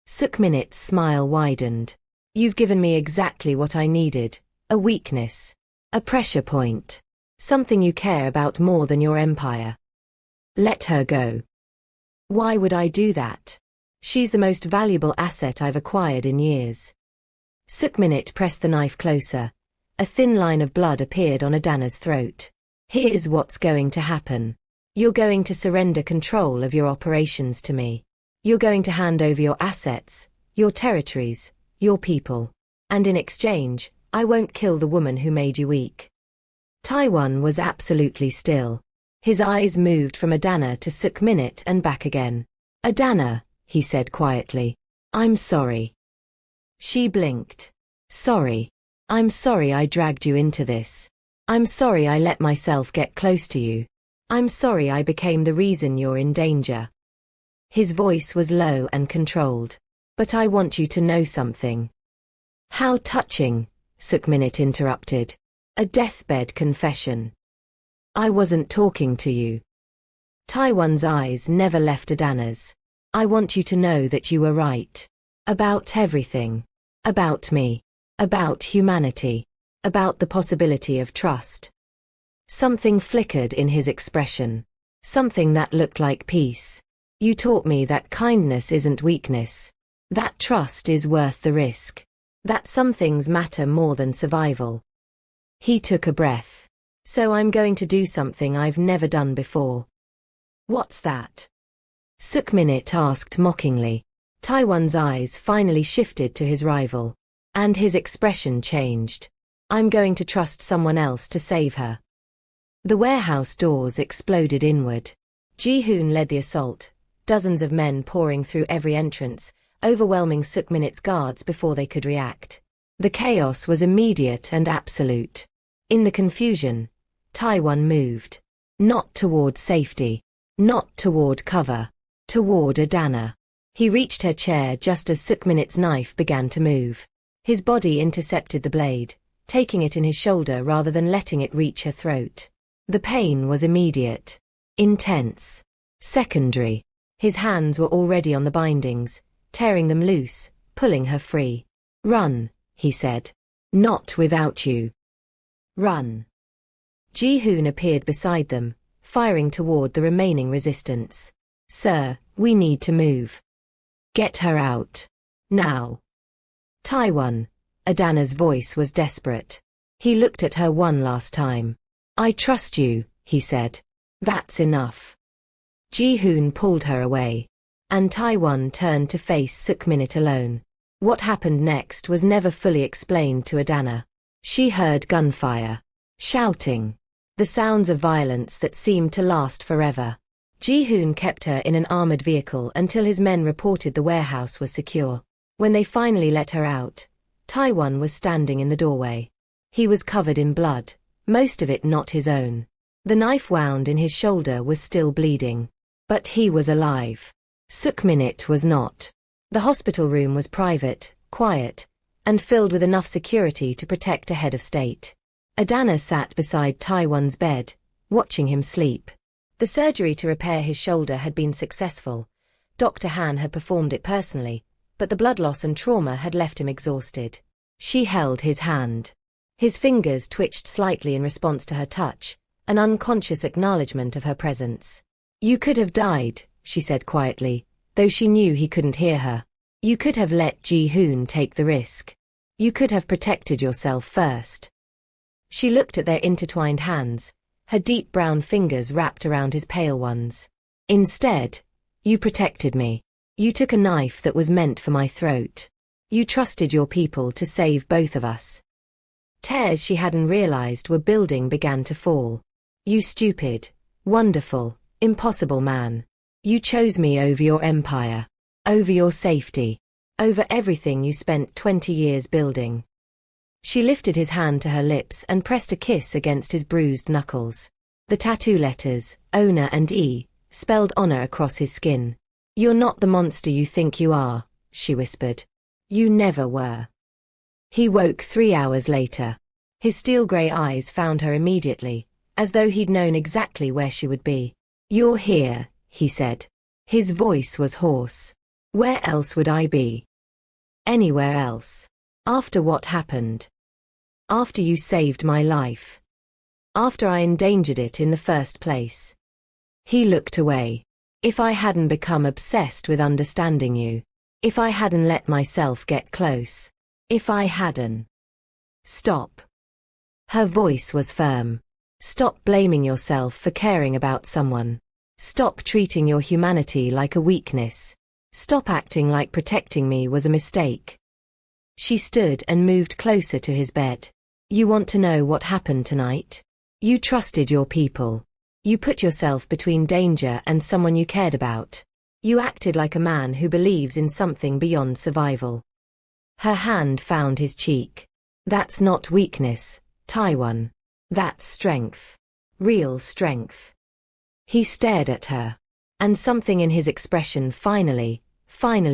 Sukminit's smile widened. You've given me exactly what I needed, a weakness. A pressure point. Something you care about more than your empire. Let her go. Why would I do that? She's the most valuable asset I've acquired in years. Sukminit pressed the knife closer. A thin line of blood appeared on Adana's throat. Here's what's going to happen. You're going to surrender control of your operations to me. You're going to hand over your assets, your territories, your people. And in exchange, I won't kill the woman who made you weak. Taiwan was absolutely still. His eyes moved from Adana to Sukminit and back again. Adana, he said quietly. I'm sorry. She blinked. Sorry. I'm sorry I dragged you into this. I'm sorry I let myself get close to you. I'm sorry I became the reason you're in danger. His voice was low and controlled. But I want you to know something. How touching, Sukminit interrupted. A deathbed confession. I wasn't talking to you. Taiwan's eyes never left Adana's. I want you to know that you were right. About everything. About me. About humanity. About the possibility of trust. Something flickered in his expression. Something that looked like peace. You taught me that kindness isn't weakness. That trust is worth the risk. That some things matter more than survival. He took a breath. So I'm going to do something I've never done before. What's that? Sukminit asked mockingly. Taiwan's eyes finally shifted to his rival. And his expression changed. I'm going to trust someone else to save her. The warehouse doors exploded inward. Ji-hoon led the assault, dozens of men pouring through every entrance, overwhelming Sukminit's guards before they could react. The chaos was immediate and absolute. In the confusion, Taiwan moved. Not toward safety. Not toward cover. Toward Adana. He reached her chair just as Sukminit's knife began to move. His body intercepted the blade, taking it in his shoulder rather than letting it reach her throat. The pain was immediate, intense, secondary. His hands were already on the bindings, tearing them loose, pulling her free. "Run," he said. "Not without you. Run." Ji-hoon appeared beside them, firing toward the remaining resistance. "Sir, we need to move. Get her out. Now." "Taiwan." Adana's voice was desperate. He looked at her one last time. "I trust you," he said. "That's enough." Ji-hoon pulled her away, and Taiwan turned to face Sukminit alone. What happened next was never fully explained to Adana. She heard gunfire, shouting, the sounds of violence that seemed to last forever. Ji-hoon kept her in an armored vehicle until his men reported the warehouse was secure. When they finally let her out, Taiwan was standing in the doorway. He was covered in blood, most of it not his own. The knife wound in his shoulder was still bleeding. But he was alive. Sukminit was not. The hospital room was private, quiet, and filled with enough security to protect a head of state. Adana sat beside Taiwan's bed, watching him sleep. The surgery to repair his shoulder had been successful. Dr. Han had performed it personally, but the blood loss and trauma had left him exhausted. She held his hand. His fingers twitched slightly in response to her touch, an unconscious acknowledgement of her presence. "You could have died," she said quietly, though she knew he couldn't hear her. "You could have let Ji-hoon take the risk. You could have protected yourself first." She looked at their intertwined hands, her deep brown fingers wrapped around his pale ones. "Instead, you protected me. You took a knife that was meant for my throat. You trusted your people to save both of us." Tears she hadn't realized were building began to fall. "You stupid, wonderful, impossible man. You chose me over your empire, over your safety, over everything you spent 20 years building." She lifted his hand to her lips and pressed a kiss against his bruised knuckles. The tattoo letters, Owner and E, spelled honor across his skin. "You're not the monster you think you are," she whispered. "You never were." He woke 3 hours later. His steel-gray eyes found her immediately, as though he'd known exactly where she would be. "You're here," he said. His voice was hoarse. "Where else would I be?" "Anywhere else. After what happened. After you saved my life. After I endangered it in the first place." He looked away. "If I hadn't become obsessed with understanding you. If I hadn't let myself get close. If I hadn't." "Stop." Her voice was firm. "Stop blaming yourself for caring about someone. Stop treating your humanity like a weakness. Stop acting like protecting me was a mistake." She stood and moved closer to his bed. "You want to know what happened tonight? You trusted your people. You put yourself between danger and someone you cared about. You acted like a man who believes in something beyond survival." Her hand found his cheek. "That's not weakness, Taiwan. That's strength. Real strength." He stared at her, and something in his expression finally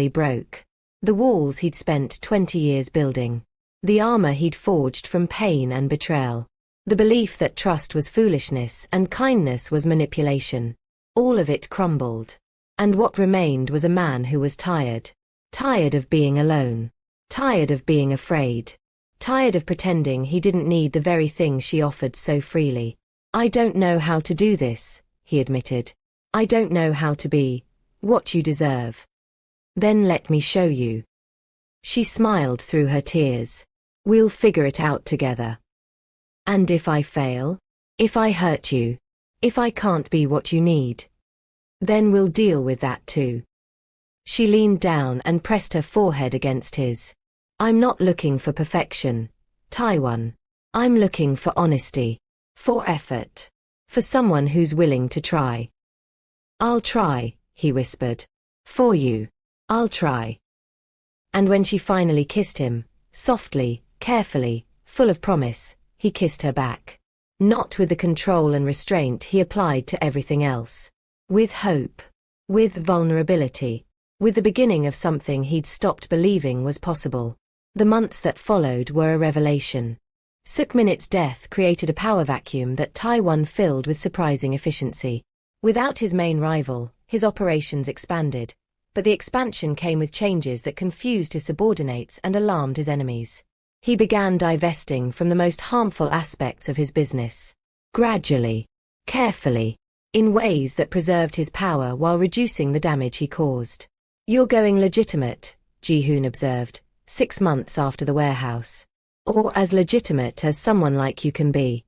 broke. The walls he'd spent 20 years building. The armor he'd forged from pain and betrayal. The belief that trust was foolishness and kindness was manipulation. All of it crumbled. And what remained was a man who was tired. Tired of being alone. Tired of being afraid. Tired of pretending he didn't need the very thing she offered so freely. "I don't know how to do this," he admitted. "I don't know how to be what you deserve." "Then let me show you." She smiled through her tears. "We'll figure it out together. And if I fail? If I hurt you? If I can't be what you need? Then we'll deal with that too." She leaned down and pressed her forehead against his. "I'm not looking for perfection, Taiwan. I'm looking for honesty. For effort. For someone who's willing to try." "I'll try," he whispered. "For you. I'll try." And when she finally kissed him, softly, carefully, full of promise, he kissed her back. Not with the control and restraint he applied to everything else. With hope. With vulnerability. With the beginning of something he'd stopped believing was possible. The months that followed were a revelation. Sukminit's death created a power vacuum that Taiwan filled with surprising efficiency. Without his main rival, his operations expanded, but the expansion came with changes that confused his subordinates and alarmed his enemies. He began divesting from the most harmful aspects of his business. Gradually, carefully, in ways that preserved his power while reducing the damage he caused. "You're going legitimate," Ji-hoon observed, 6 months after the warehouse. "Or as legitimate as someone like you can be."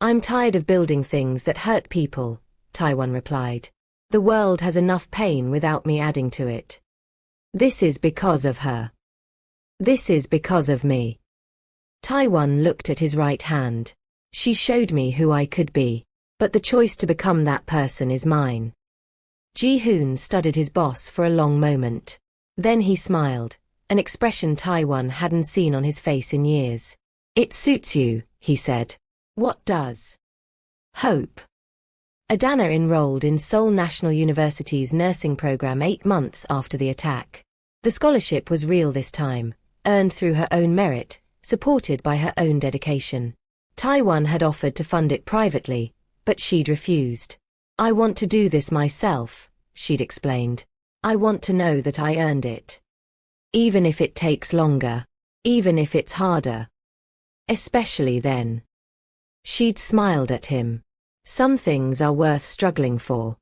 "I'm tired of building things that hurt people," Taiwan replied. "The world has enough pain without me adding to it. This is because of her. This is because of me." Taiwan looked at his right hand. "She showed me who I could be, but the choice to become that person is mine." Ji-hoon studied his boss for a long moment. Then he smiled, an expression Taiwan hadn't seen on his face in years. "It suits you," he said. "What does?" "Hope." Adana enrolled in Seoul National University's nursing program 8 months after the attack. The scholarship was real this time, earned through her own merit, supported by her own dedication. Taiwan had offered to fund it privately, but she'd refused. "I want to do this myself," she'd explained. "I want to know that I earned it. Even if it takes longer. Even if it's harder. Especially then." She'd smiled at him. "Some things are worth struggling for."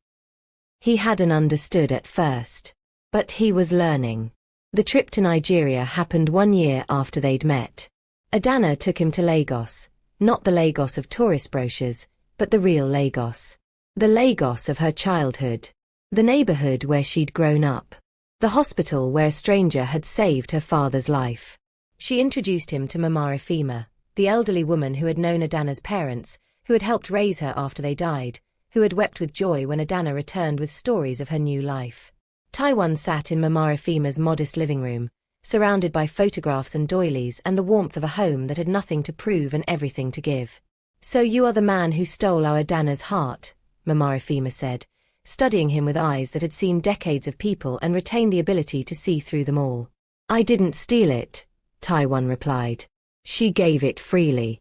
He hadn't understood at first. But he was learning. The trip to Nigeria happened 1 year after they'd met. Adana took him to Lagos, not the Lagos of tourist brochures, but the real Lagos. The Lagos of her childhood. The neighborhood where she'd grown up. The hospital where a stranger had saved her father's life. She introduced him to Mama Efima, the elderly woman who had known Adana's parents, who had helped raise her after they died, who had wept with joy when Adana returned with stories of her new life. Taiwan sat in Mama Efima's modest living room, surrounded by photographs and doilies and the warmth of a home that had nothing to prove and everything to give. "So you are the man who stole our Adana's heart," Mama Efima said, studying him with eyes that had seen decades of people and retained the ability to see through them all. "I didn't steal it," Taiwan replied. "She gave it freely."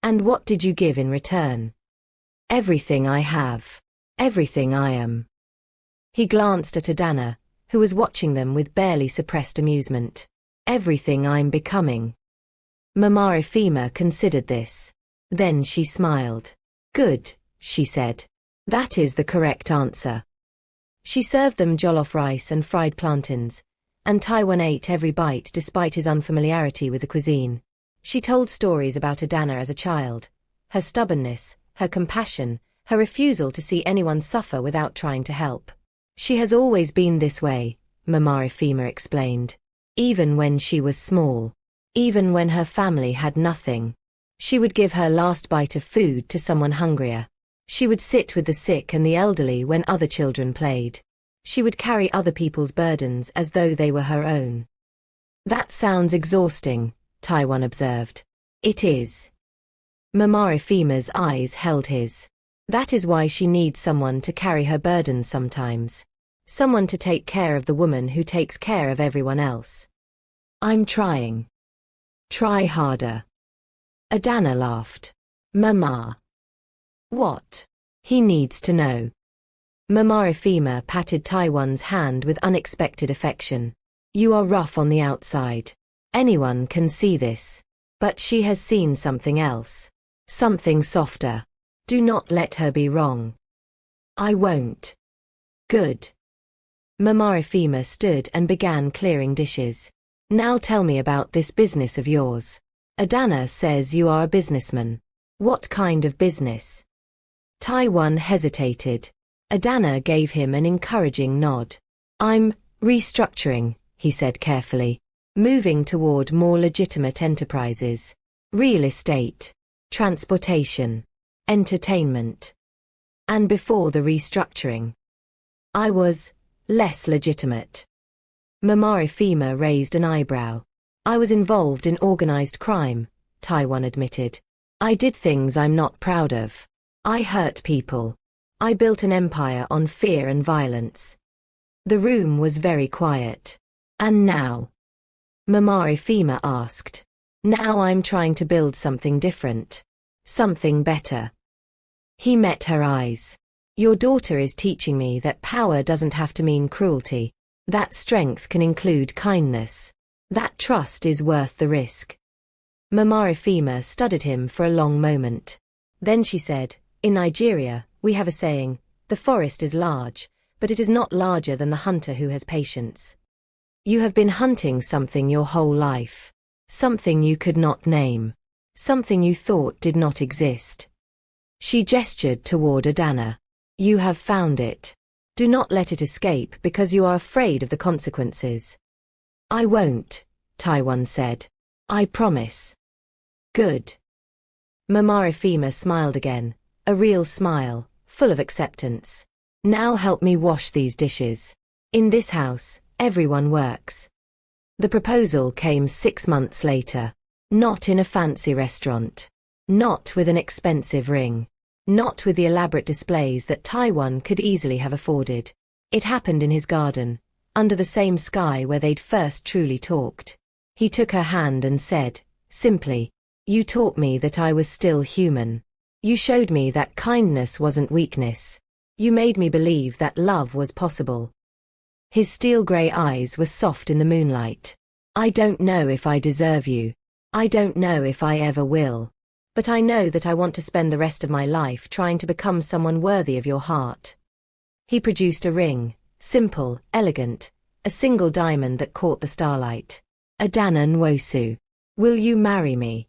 "And what did you give in return?" "Everything I have. Everything I am." He glanced at Adana, who was watching them with barely suppressed amusement. "Everything I'm becoming." Mama Efima considered this. Then she smiled. "Good," she said. "That is the correct answer." She served them jollof rice and fried plantains, and Taiwan ate every bite despite his unfamiliarity with the cuisine. She told stories about Adana as a child, her stubbornness, her compassion, her refusal to see anyone suffer without trying to help. "She has always been this way," Mama Efima explained. "Even when she was small. Even when her family had nothing. She would give her last bite of food to someone hungrier. She would sit with the sick and the elderly when other children played. She would carry other people's burdens as though they were her own." "That sounds exhausting," Taiwan observed. "It is." Mama Efima's eyes held his. "That is why she needs someone to carry her burdens sometimes. Someone to take care of the woman who takes care of everyone else." "I'm trying." "Try harder." Adana laughed. "Mama." "What?" "He needs to know." Mama Efima patted Taiwan's hand with unexpected affection. "You are rough on the outside. Anyone can see this. But she has seen something else. Something softer. Do not let her be wrong." "I won't." "Good." Mama Efima stood and began clearing dishes. "Now tell me about this business of yours. Adana says you are a businessman. What kind of business?" Taiwan hesitated. Adana gave him an encouraging nod. "I'm restructuring," he said carefully, "moving toward more legitimate enterprises. Real estate, transportation, entertainment." "And before the restructuring?" "I was less legitimate." Mama Efima raised an eyebrow. "I was involved in organized crime," Taiwan admitted. "I did things I'm not proud of. I hurt people. I built an empire on fear and violence." The room was very quiet. "And now?" Mama Efima asked. Now I'm trying to build something different. Something better. He met her eyes. Your daughter is teaching me that power doesn't have to mean cruelty. That strength can include kindness. That trust is worth the risk. Mama Ifema studied him for a long moment. Then she said, in Nigeria, we have a saying, the forest is large, but it is not larger than the hunter who has patience. You have been hunting something your whole life. Something you could not name. Something you thought did not exist. She gestured toward Adana. You have found it. Do not let it escape because you are afraid of the consequences. I won't, Taiwan said. I promise. Good. Mama Ifema smiled again, a real smile, full of acceptance. Now help me wash these dishes. In this house, everyone works. The proposal came 6 months later. Not in a fancy restaurant. Not with an expensive ring. Not with the elaborate displays that Taiwan could easily have afforded. It happened in his garden, under the same sky where they'd first truly talked. He took her hand and said, simply, you taught me that I was still human. You showed me that kindness wasn't weakness. You made me believe that love was possible. His steel-grey eyes were soft in the moonlight. I don't know if I deserve you. I don't know if I ever will. But I know that I want to spend the rest of my life trying to become someone worthy of your heart. He produced a ring, simple, elegant, a single diamond that caught the starlight. Adana Nwosu. Will you marry me?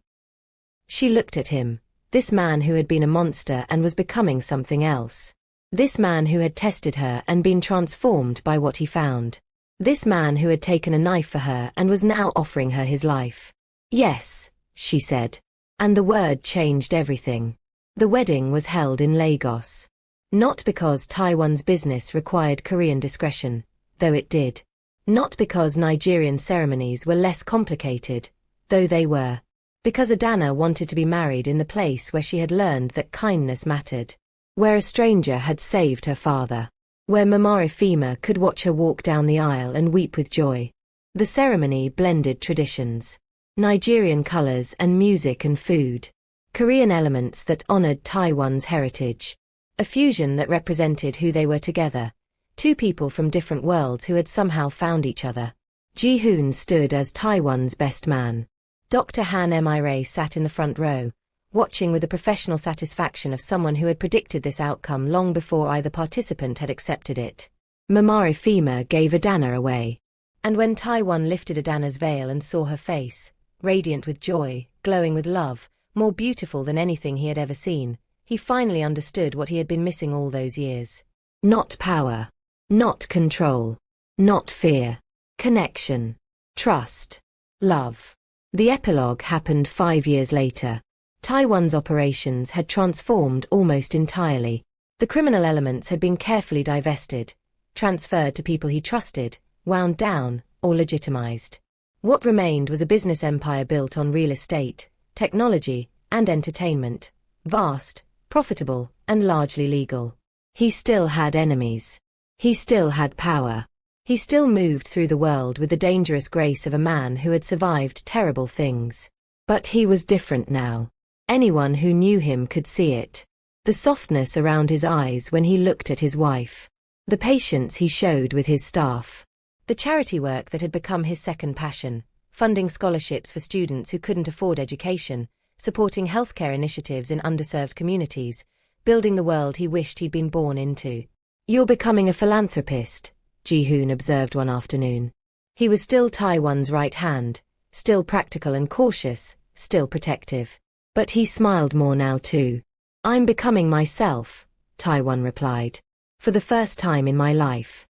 She looked at him, this man who had been a monster and was becoming something else. This man who had tested her and been transformed by what he found. This man who had taken a knife for her and was now offering her his life. Yes, she said. And the word changed everything. The wedding was held in Lagos. Not because Taiwan's business required Korean discretion, though it did. Not because Nigerian ceremonies were less complicated, though they were. Because Adana wanted to be married in the place where she had learned that kindness mattered. Where a stranger had saved her father. Where Mama Ifema could watch her walk down the aisle and weep with joy. The ceremony blended traditions. Nigerian colors and music and food. Korean elements that honored Taiwan's heritage. A fusion that represented who they were together. Two people from different worlds who had somehow found each other. Ji-hoon stood as Taiwan's best man. Dr. Han Mire sat in the front row, watching with the professional satisfaction of someone who had predicted this outcome long before either participant had accepted it. Mama Ifema gave Adana away. And when Taiwan lifted Adana's veil and saw her face, radiant with joy, glowing with love, more beautiful than anything he had ever seen, he finally understood what he had been missing all those years. Not power. Not control. Not fear. Connection. Trust. Love. The epilogue happened 5 years later. Taiwan's operations had transformed almost entirely. The criminal elements had been carefully divested, transferred to people he trusted, wound down, or legitimized. What remained was a business empire built on real estate, technology, and entertainment, vast, profitable, and largely legal. He still had enemies. He still had power. He still moved through the world with the dangerous grace of a man who had survived terrible things. But he was different now. Anyone who knew him could see it. The softness around his eyes when he looked at his wife. The patience he showed with his staff. The charity work that had become his second passion, funding scholarships for students who couldn't afford education, supporting healthcare initiatives in underserved communities, building the world he wished he'd been born into. You're becoming a philanthropist, Ji-hoon observed one afternoon. He was still Taiwan's right hand, still practical and cautious, still protective. But he smiled more now too. I'm becoming myself, Taiwan replied. For the first time in my life.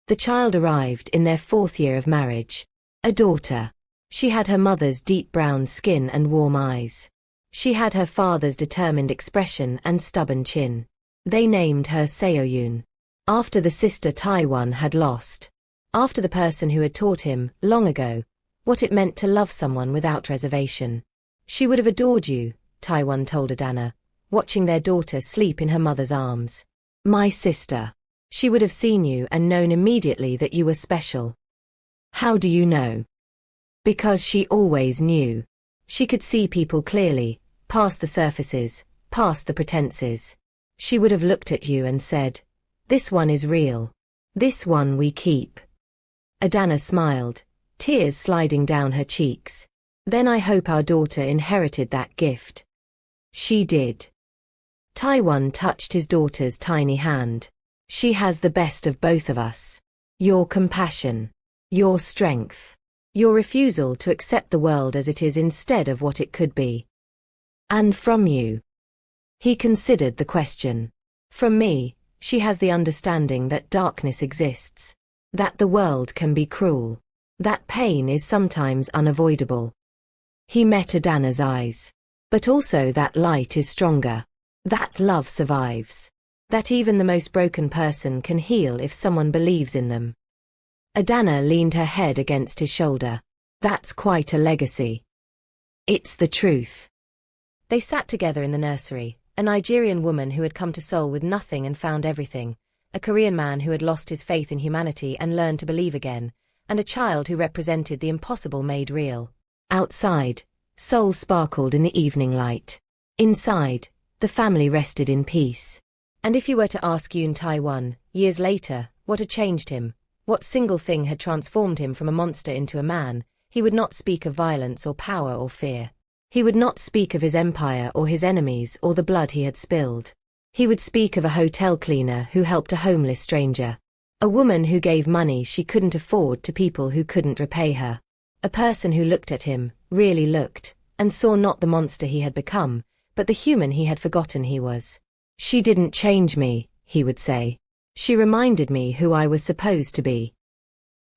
The child arrived in their 4th year of marriage. A daughter. She had her mother's deep brown skin and warm eyes. She had her father's determined expression and stubborn chin. They named her Seoyun. After the sister Taiwan had lost. After the person who had taught him, long ago, what it meant to love someone without reservation. She would have adored you, Taiwan told Adana, watching their daughter sleep in her mother's arms. My sister. She would have seen you and known immediately that you were special. How do you know? Because she always knew. She could see people clearly, past the surfaces, past the pretenses. She would have looked at you and said, "This one is real. This one we keep." Adana smiled, tears sliding down her cheeks. "Then I hope our daughter inherited that gift." She did. Taiwan touched his daughter's tiny hand. "She has the best of both of us. Your compassion. Your strength. Your refusal to accept the world as it is instead of what it could be. And from you." He considered the question. "From me, she has the understanding that darkness exists. That the world can be cruel. That pain is sometimes unavoidable." He met Adana's eyes. "But also that light is stronger. That love survives. That even the most broken person can heal if someone believes in them." Adana leaned her head against his shoulder. "That's quite a legacy." "It's the truth." They sat together in the nursery, a Nigerian woman who had come to Seoul with nothing and found everything, a Korean man who had lost his faith in humanity and learned to believe again, and a child who represented the impossible made real. Outside, Seoul sparkled in the evening light. Inside, the family rested in peace. And if you were to ask Yoon Tae-won, years later, what had changed him, what single thing had transformed him from a monster into a man, he would not speak of violence or power or fear. He would not speak of his empire or his enemies or the blood he had spilled. He would speak of a hotel cleaner who helped a homeless stranger. A woman who gave money she couldn't afford to people who couldn't repay her. A person who looked at him, really looked, and saw not the monster he had become, but the human he had forgotten he was. "She didn't change me," he would say. "She reminded me who I was supposed to be."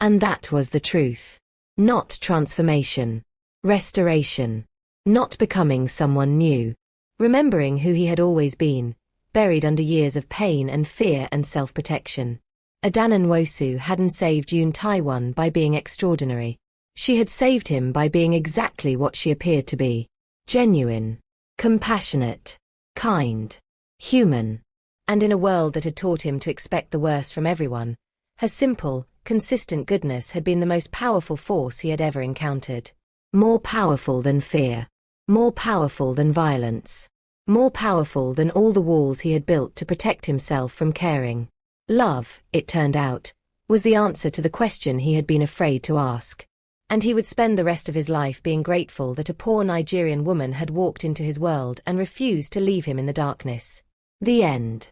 And that was the truth. Not transformation. Restoration. Not becoming someone new. Remembering who he had always been, buried under years of pain and fear and self-protection. Adana Nwosu hadn't saved Yoon Tae-won by being extraordinary. She had saved him by being exactly what she appeared to be. Genuine. Compassionate. Kind. Human. And in a world that had taught him to expect the worst from everyone, her simple, consistent goodness had been the most powerful force he had ever encountered. More powerful than fear. More powerful than violence. More powerful than all the walls he had built to protect himself from caring. Love, it turned out, was the answer to the question he had been afraid to ask. And he would spend the rest of his life being grateful that a poor Nigerian woman had walked into his world and refused to leave him in the darkness. The end.